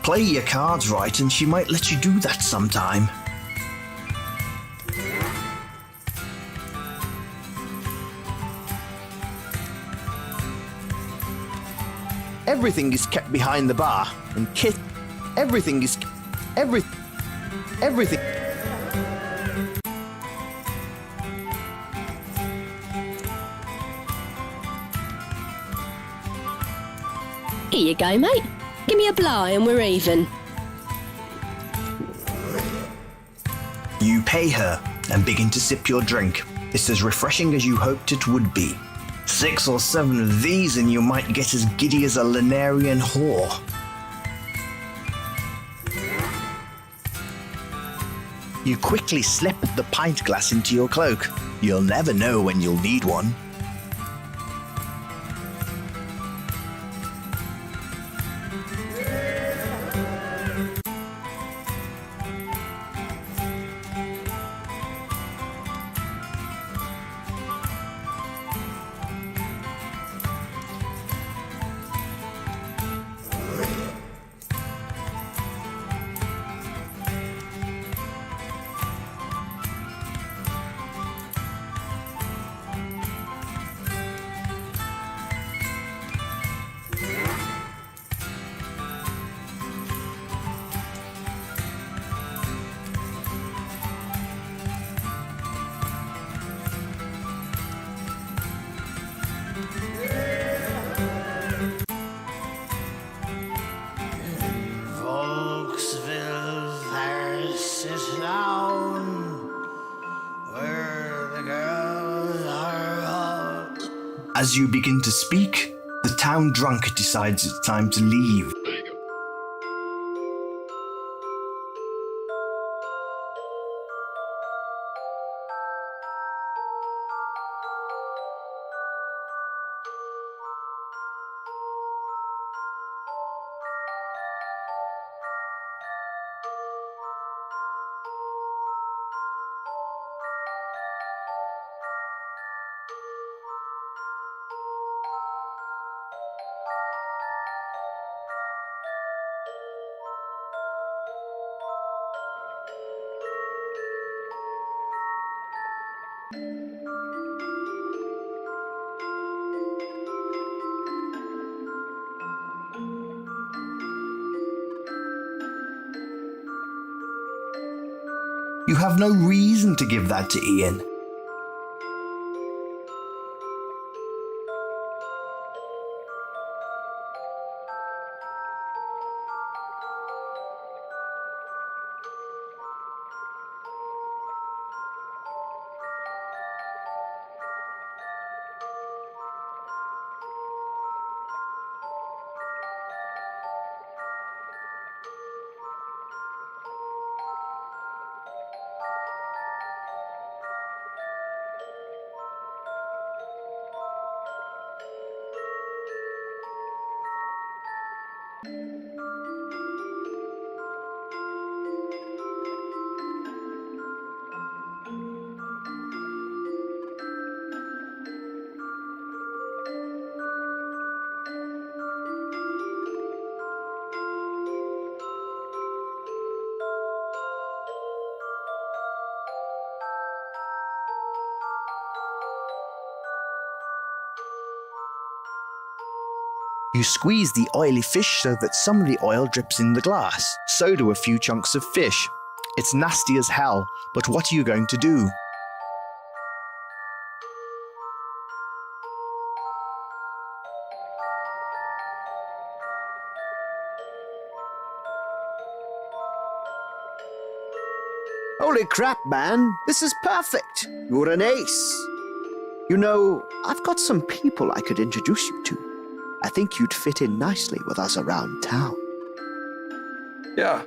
Play your cards right and she might let you do that sometime. Everything is kept behind the bar, and everything is everything. Here you go, mate. Give me a bligh and we're even. You pay her and begin to sip your drink. It's as refreshing as you hoped it would be. 6 or 7 of these and you might get as giddy as a Lunarian whore. You quickly slip the pint glass into your cloak. You'll never know when you'll need one. As you begin to speak, the town drunk decides it's time to leave. You have no reason to give that to Ian. You squeeze the oily fish so that some of the oil drips in the glass. So do a few chunks of fish. It's nasty as hell, but what are you going to do? Holy crap, man. This is perfect. You're an ace. You know, I've got some people I could introduce you to. I think you'd fit in nicely with us around town. Yeah,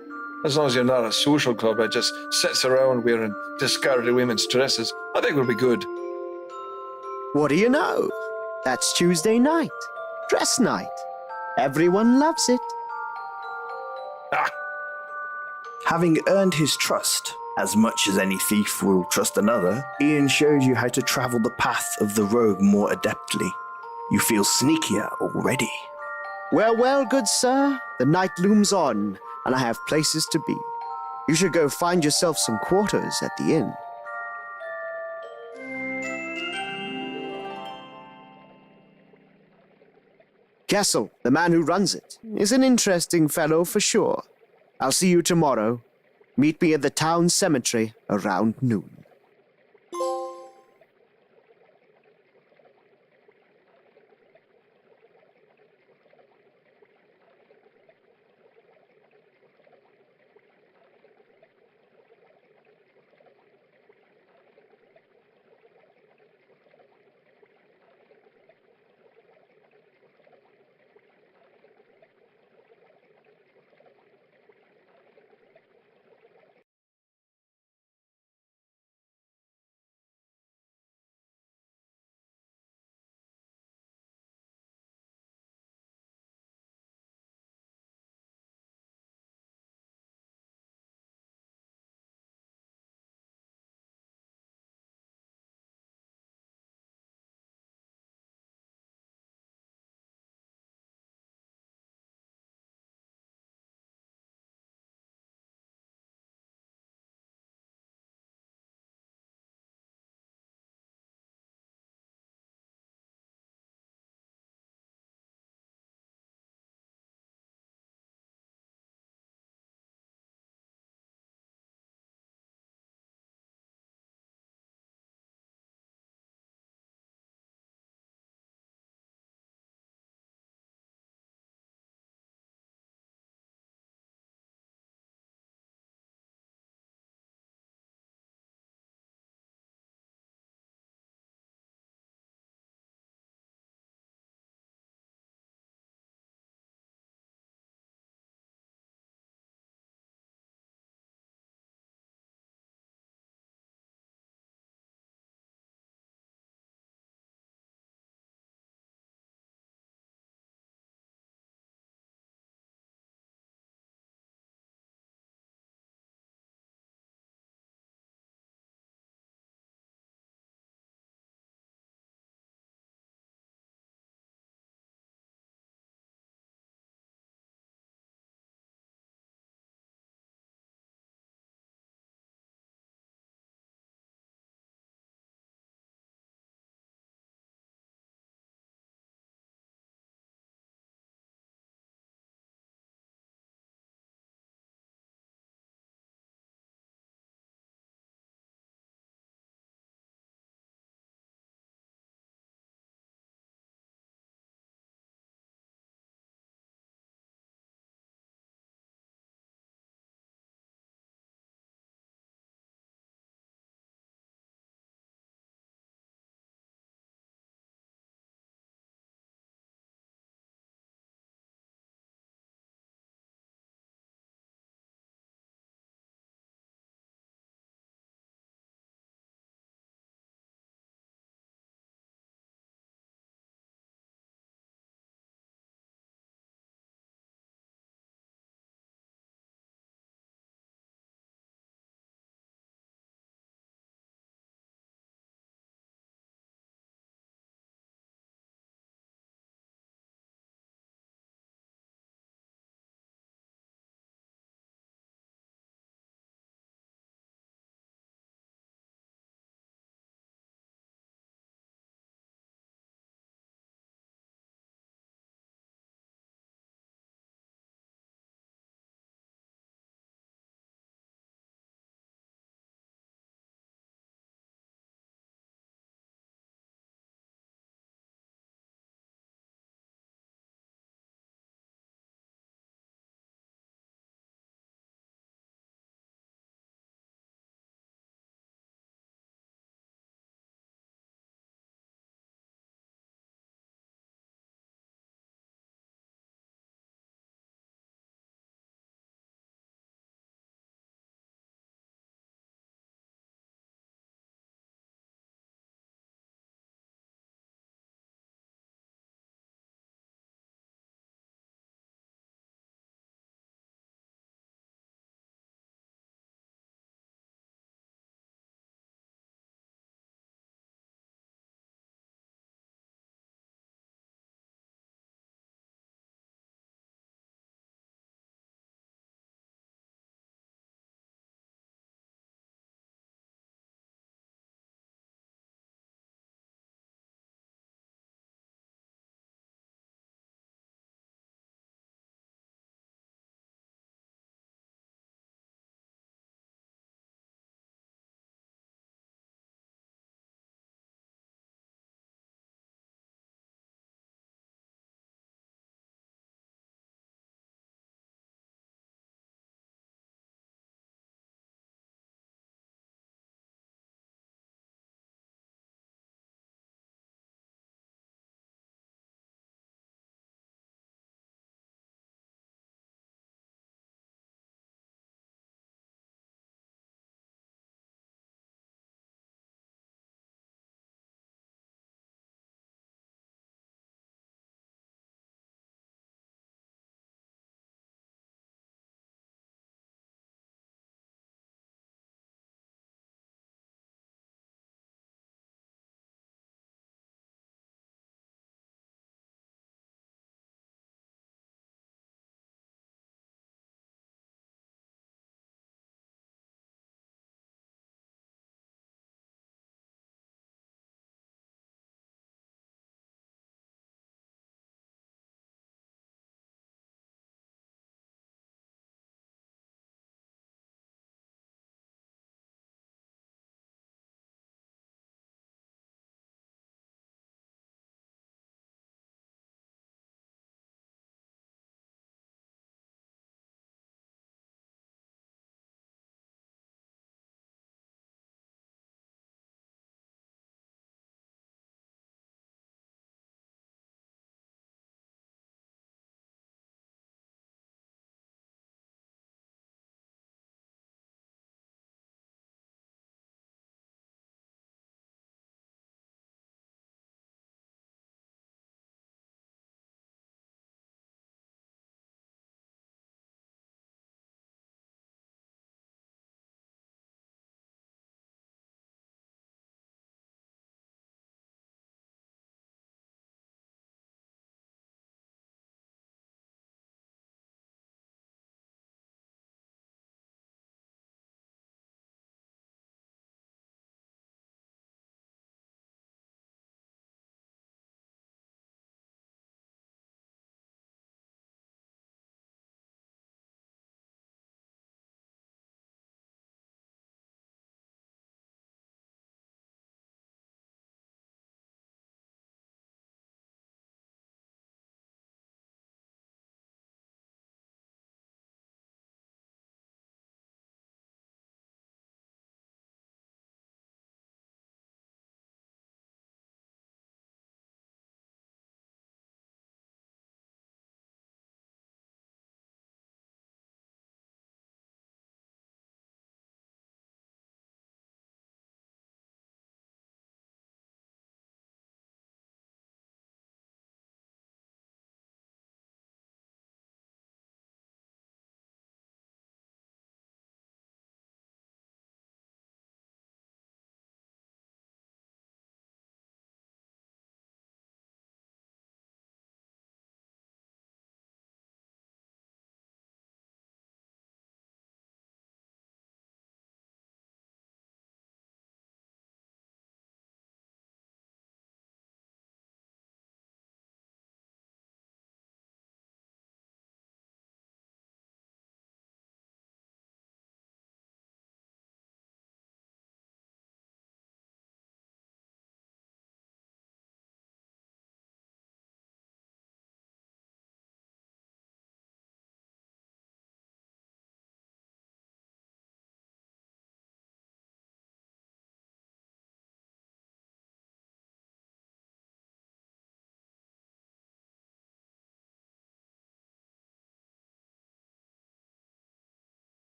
as long as you're not a social club that just sits around wearing discarded women's dresses, I think we'll be good. What do you know? That's Tuesday night. Dress night. Everyone loves it. Having earned his trust, as much as any thief will trust another, Ian shows you how to travel the path of the rogue more adeptly. You feel sneakier already. Well, good sir. The night looms on, and I have places to be. You should go find yourself some quarters at the inn. Kessel, the man who runs it, is an interesting fellow for sure. I'll see you tomorrow. Meet me at the town cemetery around noon.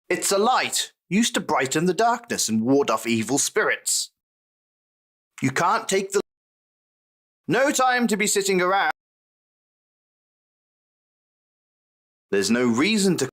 It's a light used to brighten the darkness and ward off evil spirits. You can't take the... No time to be sitting around. There's no reason to...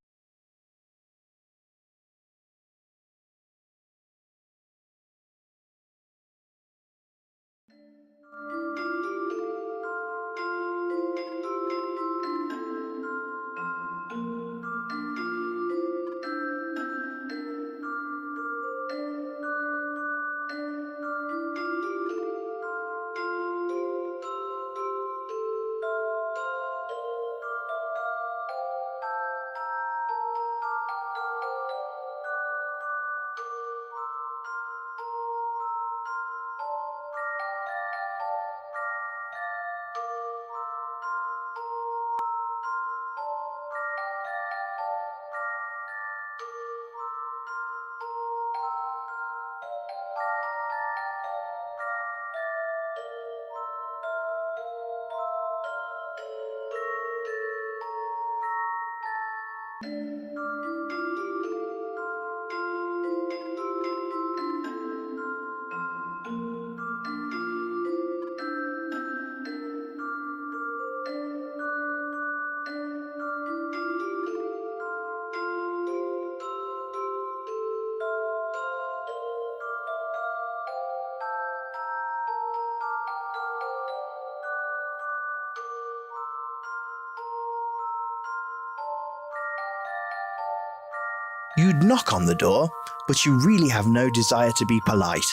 You'd knock on the door, but you really have no desire to be polite.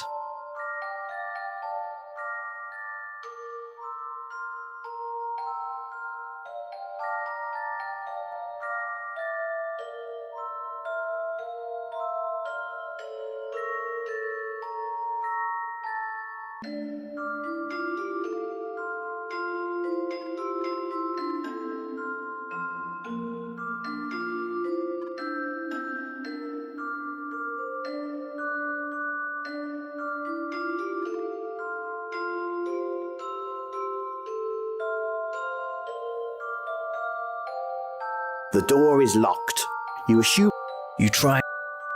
The door is locked. You assume... You try...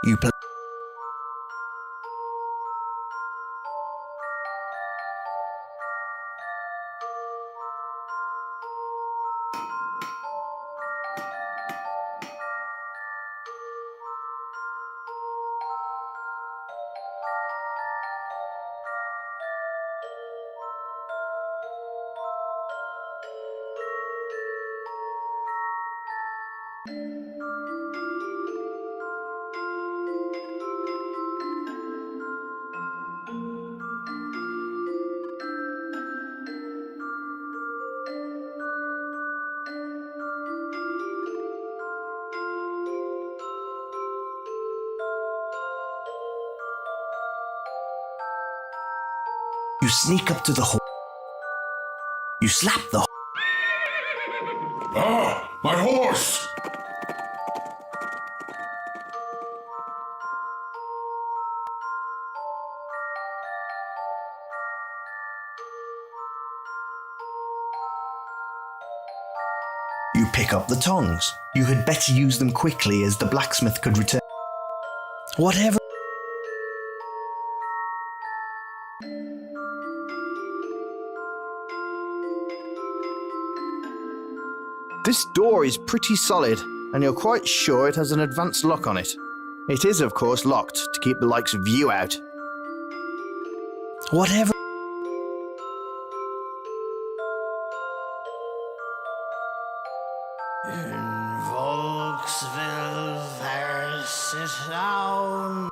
You play... You sneak up to the horse. You slap the horse. Ah, my horse! You pick up the tongs. You had better use them quickly as the blacksmith could return. Whatever. This door is pretty solid, and you're quite sure it has an advanced lock on it. It is, of course, locked to keep the likes of you out. Whatever. In Volksville, there's a town.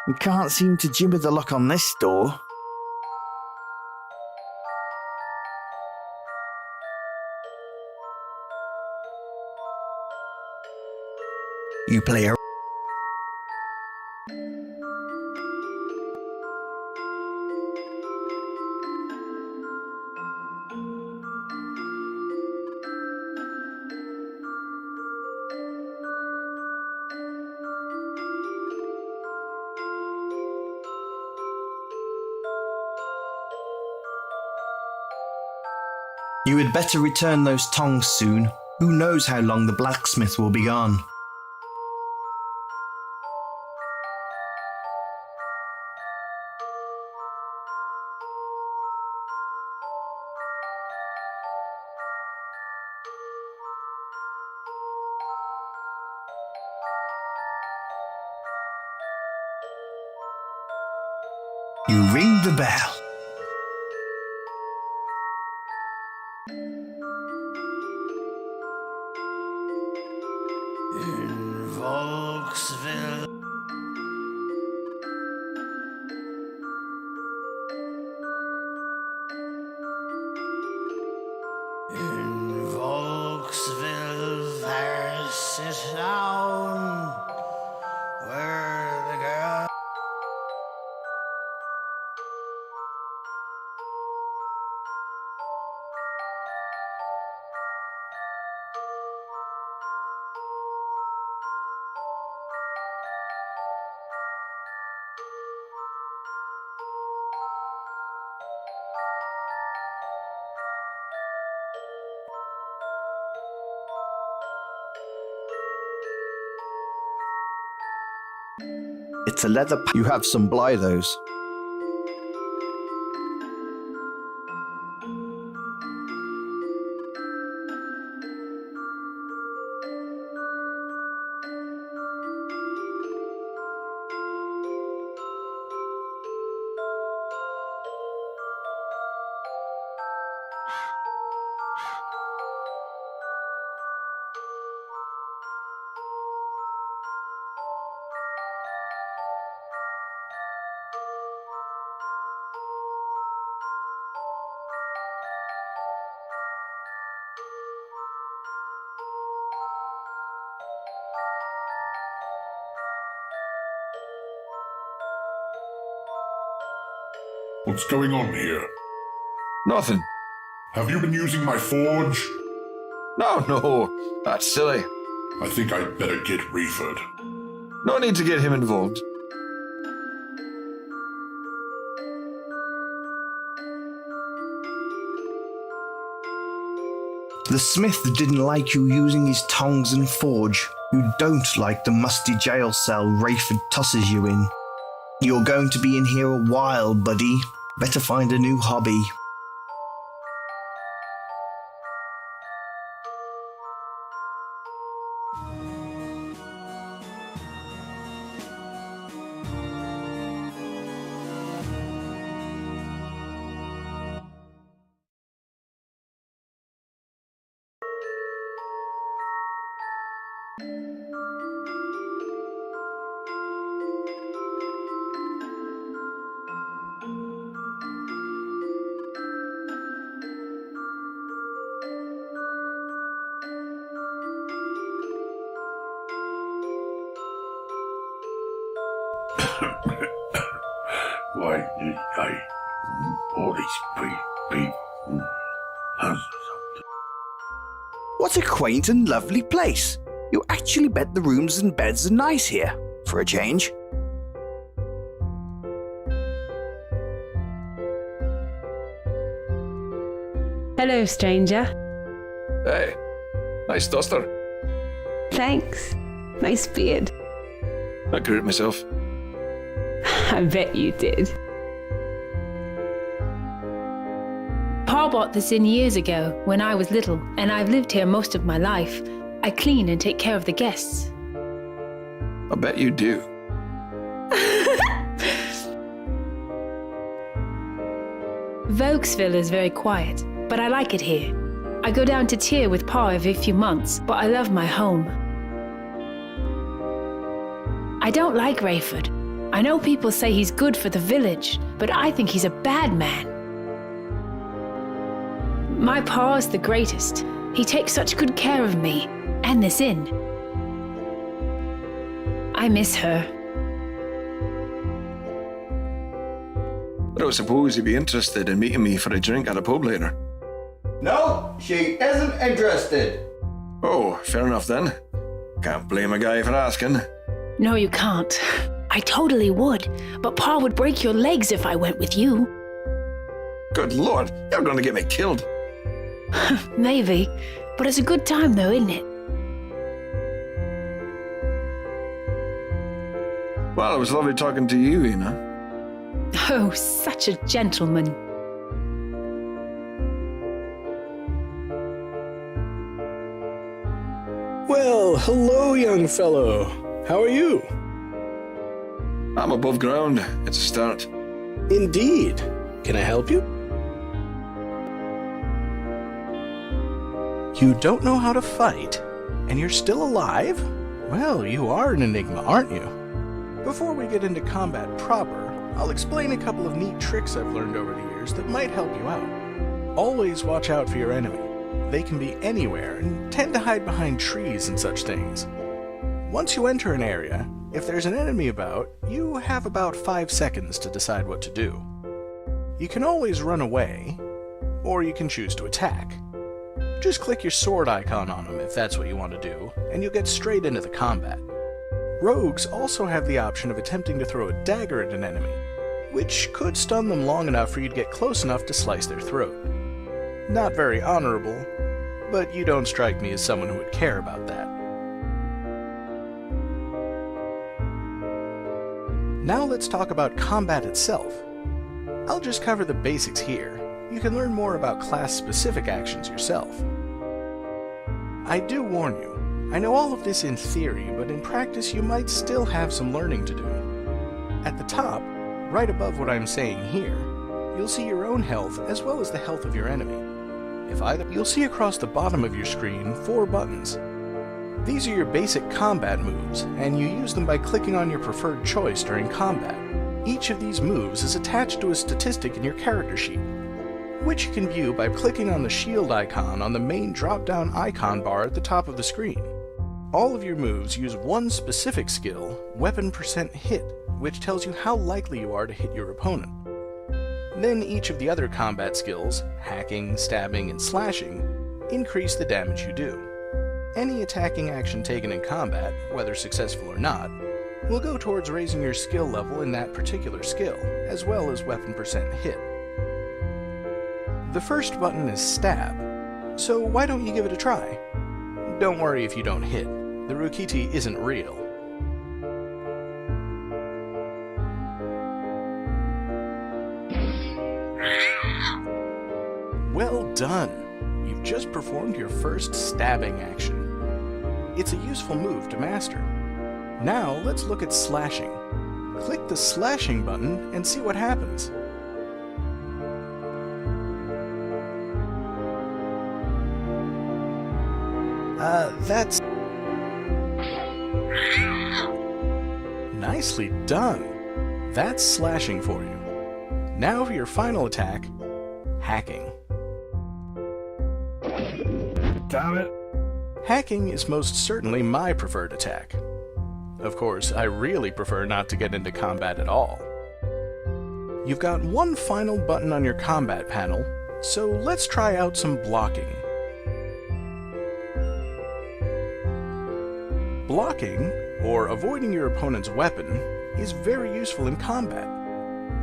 You can't seem to jimmy the lock on this door. You play a... You had better return those tongs soon. Who knows how long the blacksmith will be gone. You ring the bell. In Volksville. In Volksville, there's a town where the girl. It's a leather. You have some Blythos. What's going on here? Nothing. Have you been using my forge? No, that's silly. I think I'd better get Rayford. No need to get him involved. The smith didn't like you using his tongs and forge. You don't like the musty jail cell Rayford tosses you in. You're going to be in here a while, buddy. Better find a new hobby. Why, all these people. What a quaint and lovely place. You actually bet the rooms and beds are nice here, for a change. Hello, stranger. Hey, nice duster. Thanks. Nice beard. I grew it myself. I bet you did. Pa bought this in years ago when I was little, and I've lived here most of my life. I clean and take care of the guests. I bet you do. Volksville is very quiet, but I like it here. I go down to Tyr with Pa every few months, but I love my home. I don't like Rayford. I know people say he's good for the village, but I think he's a bad man. My Pa's the greatest. He takes such good care of me, and this inn. I miss her. I don't suppose you'd be interested in meeting me for a drink at a pub later. No, she isn't interested. Oh, fair enough then. Can't blame a guy for asking. No, you can't. I totally would, but Pa would break your legs if I went with you. Good Lord, you're going to get me killed. Maybe, but it's a good time though, isn't it? Well, it was lovely talking to you, Ina. Oh, such a gentleman. Well, hello, young fellow. How are you? I'm above ground. It's a start. Indeed. Can I help you? You don't know how to fight, and you're still alive? Well, you are an enigma, aren't you? Before we get into combat proper, I'll explain a couple of neat tricks I've learned over the years that might help you out. Always watch out for your enemy. They can be anywhere and tend to hide behind trees and such things. Once you enter an area, if there's an enemy about, you have about 5 seconds to decide what to do. You can always run away, or you can choose to attack. Just click your sword icon on them if that's what you want to do, and you'll get straight into the combat. Rogues also have the option of attempting to throw a dagger at an enemy, which could stun them long enough for you to get close enough to slice their throat. Not very honorable, but you don't strike me as someone who would care about that. Now let's talk about combat itself. I'll just cover the basics here. You can learn more about class-specific actions yourself. I do warn you, I know all of this in theory, but in practice you might still have some learning to do. At the top, right above what I'm saying here, you'll see your own health as well as the health of your enemy. You'll see across the bottom of your screen 4 buttons. These are your basic combat moves, and you use them by clicking on your preferred choice during combat. Each of these moves is attached to a statistic in your character sheet, which you can view by clicking on the shield icon on the main drop-down icon bar at the top of the screen. All of your moves use one specific skill, weapon % hit, which tells you how likely you are to hit your opponent. Then each of the other combat skills, hacking, stabbing, and slashing, increase the damage you do. Any attacking action taken in combat, whether successful or not, will go towards raising your skill level in that particular skill, as well as weapon % hit. The first button is stab, so why don't you give it a try? Don't worry if you don't hit, the Rukiti isn't real. Well done! You've just performed your first stabbing action. It's a useful move to master. Now let's look at slashing. Click the slashing button and see what happens. That's... Nicely done! That's slashing for you. Now for your final attack, hacking. Damn it! Hacking is most certainly my preferred attack. Of course, I really prefer not to get into combat at all. You've got one final button on your combat panel, so let's try out some blocking. Blocking, or avoiding your opponent's weapon, is very useful in combat.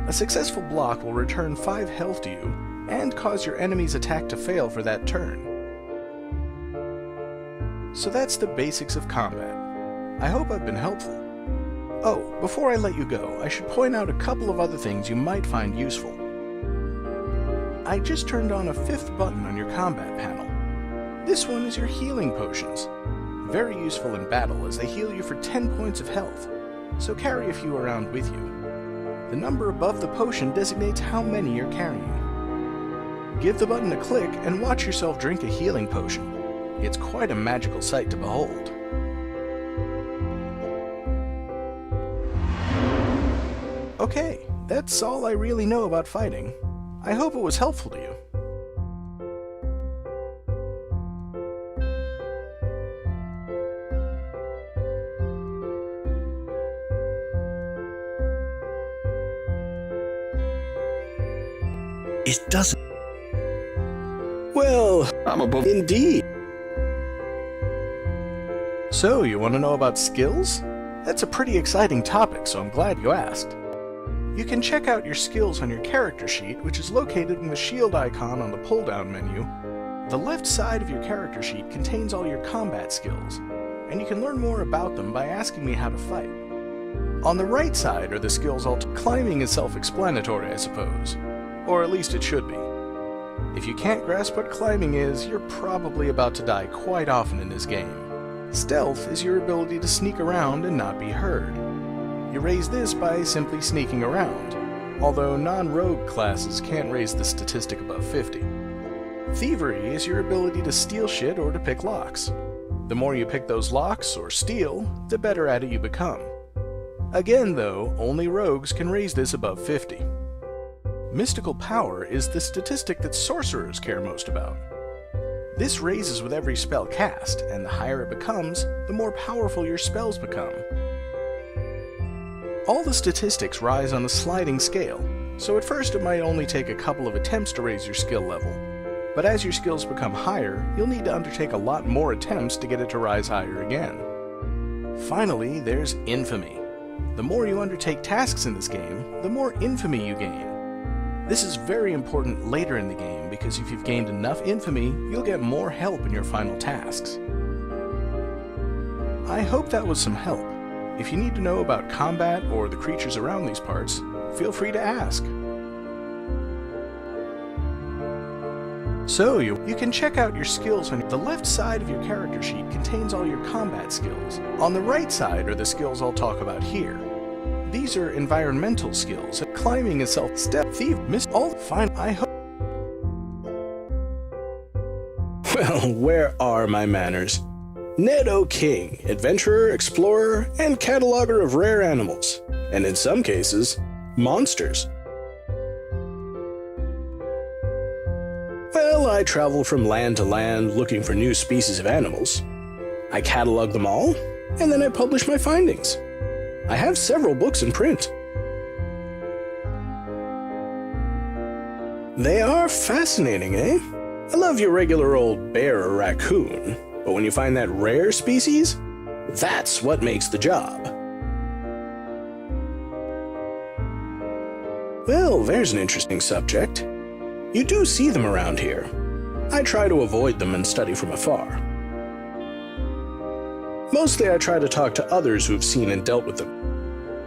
A successful block will return 5 health to you, and cause your enemy's attack to fail for that turn. So that's the basics of combat. I hope I've been helpful. Oh, before I let you go, I should point out a couple of other things you might find useful. I just turned on a 5th button on your combat panel. This one is your healing potions. Very useful in battle as they heal you for 10 points of health, so carry a few around with you. The number above the potion designates how many you're carrying. Give the button a click and watch yourself drink a healing potion. It's quite a magical sight to behold. Okay, that's all I really know about fighting. I hope it was helpful to you. It doesn't. Well, I'm above. Indeed. So, you want to know about skills? That's a pretty exciting topic, so I'm glad you asked. You can check out your skills on your character sheet, which is located in the shield icon on the pull-down menu, The left side of your character sheet contains all your combat skills, and you can learn more about them by asking me how to fight. On the right side are the skills climbing is self-explanatory, I suppose. Or at least it should be. If you can't grasp what climbing is, you're probably about to die quite often in this game. Stealth is your ability to sneak around and not be heard. You raise this by simply sneaking around, although non-rogue classes can't raise the statistic above 50. Thievery is your ability to steal shit or to pick locks. The more you pick those locks or steal, the better at it you become. Again though, only rogues can raise this above 50. Mystical power is the statistic that sorcerers care most about. This raises with every spell cast, and the higher it becomes, the more powerful your spells become. All the statistics rise on a sliding scale, so at first it might only take a couple of attempts to raise your skill level. But as your skills become higher, you'll need to undertake a lot more attempts to get it to rise higher again. Finally, there's Infamy. The more you undertake tasks in this game, the more infamy you gain. This is very important later in the game because if you've gained enough infamy, you'll get more help in your final tasks. I hope that was some help. If you need to know about combat or the creatures around these parts, feel free to ask. So you can check out your skills on the left side of your character sheet contains all your combat skills. On the right side are the skills I'll talk about here. These are environmental skills. Climbing is self-step, thief, all fine, I hope. Well, where are my manners? Ned O'King, adventurer, explorer, and cataloger of rare animals, and in some cases, monsters. Well, I travel from land to land looking for new species of animals. I catalog them all, and then I publish my findings. I have several books in print. They are fascinating, eh? I love your regular old bear or raccoon, but when you find that rare species, that's what makes the job. Well, there's an interesting subject. You do see them around here. I try to avoid them and study from afar. Mostly I try to talk to others who have seen and dealt with them.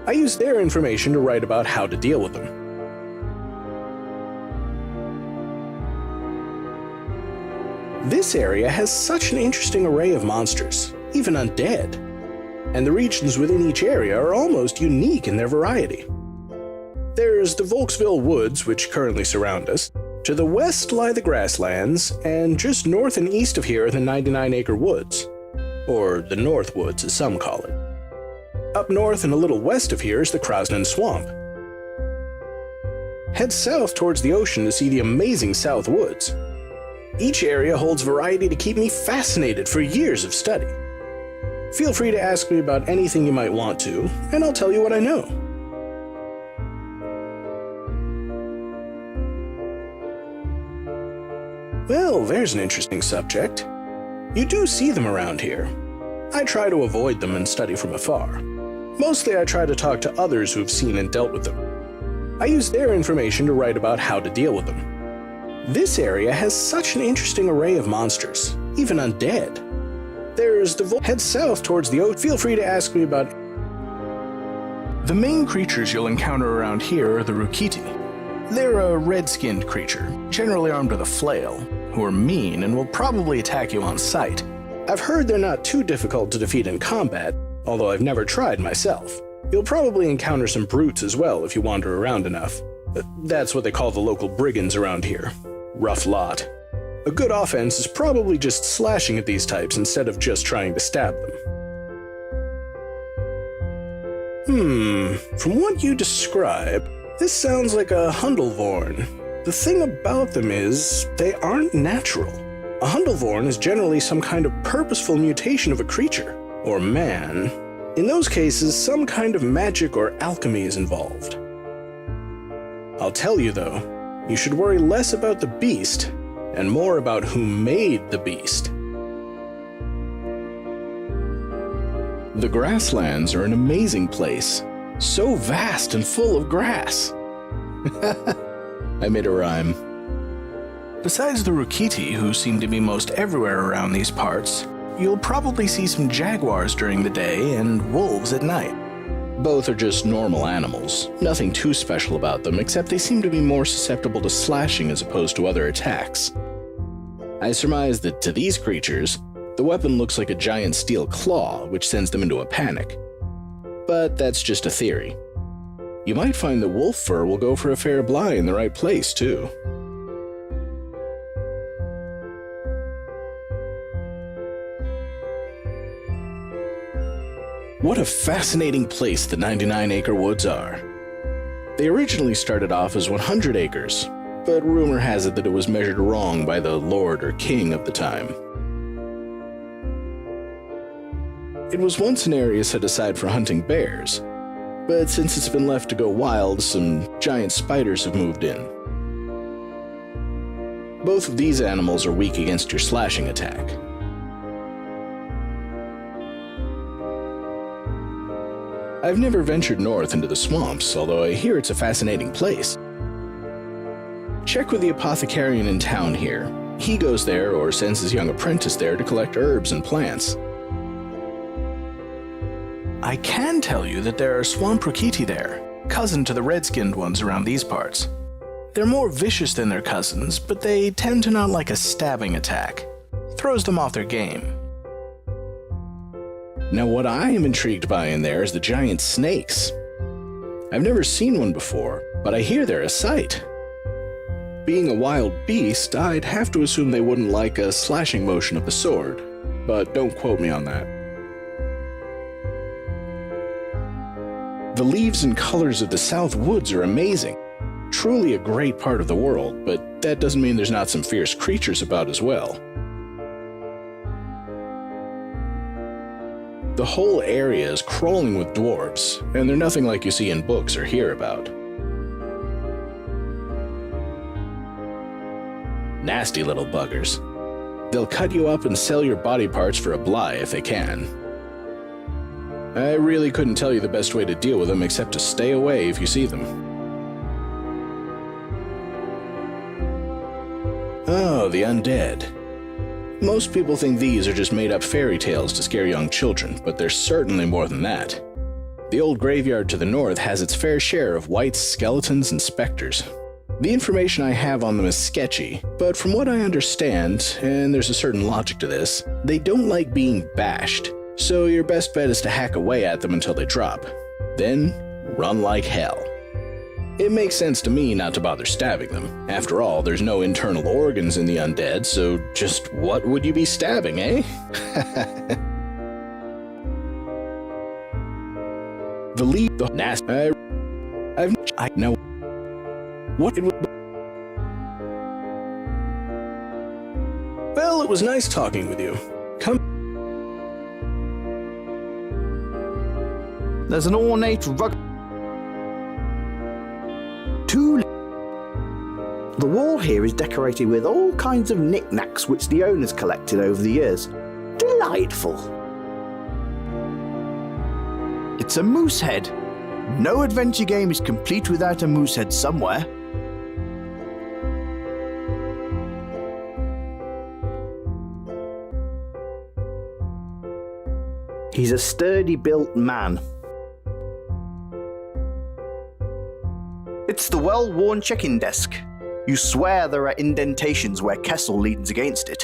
I use their information to write about how to deal with them. This area has such an interesting array of monsters, even undead. And the regions within each area are almost unique in their variety. There's the Volksville Woods, which currently surround us. To the west lie the grasslands, and just north and east of here are the 99-acre woods. Or the North Woods, as some call it. Up north and a little west of here is the Krasnan Swamp. Head south towards the ocean to see the amazing South Woods. Each area holds variety to keep me fascinated for years of study. Feel free to ask me about anything you might want to, and I'll tell you what I know. Well, there's an interesting subject. You do see them around here. I try to avoid them and study from afar. Mostly I try to talk to others who have seen and dealt with them. I use their information to write about how to deal with them. This area has such an interesting array of monsters, even undead. There's the head south towards the ocean. Feel free to ask me about. The main creatures you'll encounter around here are the Rukiti. They're a red-skinned creature, generally armed with a flail, who are mean and will probably attack you on sight. I've heard they're not too difficult to defeat in combat, although I've never tried myself. You'll probably encounter some brutes as well if you wander around enough. That's what they call the local brigands around here. Rough lot. A good offense is probably just slashing at these types instead of just trying to stab them. From what you describe, this sounds like a Hundlevorn. The thing about them is, they aren't natural. A Hundlevorn is generally some kind of purposeful mutation of a creature, or man. In those cases, some kind of magic or alchemy is involved. I'll tell you though, you should worry less about the beast, and more about who made the beast. The grasslands are an amazing place, so vast and full of grass. I made a rhyme. Besides the Rukiti, who seem to be most everywhere around these parts, you'll probably see some jaguars during the day and wolves at night. Both are just normal animals, nothing too special about them except they seem to be more susceptible to slashing as opposed to other attacks. I surmise that to these creatures, the weapon looks like a giant steel claw, which sends them into a panic. But that's just a theory. You might find that wolf fur will go for a fair bly in the right place, too. What a fascinating place the 99-acre woods are. They originally started off as 100 acres, but rumor has it that it was measured wrong by the lord or king of the time. It was once an area set aside for hunting bears, but since it's been left to go wild, some giant spiders have moved in. Both of these animals are weak against your slashing attack. I've never ventured north into the swamps, although I hear it's a fascinating place. Check with the apothecarian in town here. He goes there or sends his young apprentice there to collect herbs and plants. I can tell you that there are swamp rukiti there, cousin to the red-skinned ones around these parts. They're more vicious than their cousins, but they tend to not like a stabbing attack. Throws them off their game. Now what I am intrigued by in there is the giant snakes. I've never seen one before, but I hear they're a sight. Being a wild beast, I'd have to assume they wouldn't like a slashing motion of the sword, but don't quote me on that. The leaves and colors of the South Woods are amazing. Truly a great part of the world, but that doesn't mean there's not some fierce creatures about as well. The whole area is crawling with dwarves, and they're nothing like you see in books or hear about. Nasty little buggers. They'll cut you up and sell your body parts for a bly if they can. I really couldn't tell you the best way to deal with them except to stay away if you see them. Oh, the undead. Most people think these are just made-up fairy tales to scare young children, but they're certainly more than that. The old graveyard to the north has its fair share of wights, skeletons, and specters. The information I have on them is sketchy, but from what I understand, and there's a certain logic to this, they don't like being bashed, so your best bet is to hack away at them until they drop. Then, run like hell. It makes sense to me not to bother stabbing them. After all, there's no internal organs in the undead, so just what would you be stabbing, eh? The lead, the nasty. I know what it would. Well, it was nice talking with you. Come. There's an ornate rug. The wall here is decorated with all kinds of knickknacks which the owners collected over the years. Delightful. It's a moose head. No adventure game is complete without a moose head somewhere. He's a sturdy built man. It's the well-worn check-in desk. You swear there are indentations where Kessel leans against it.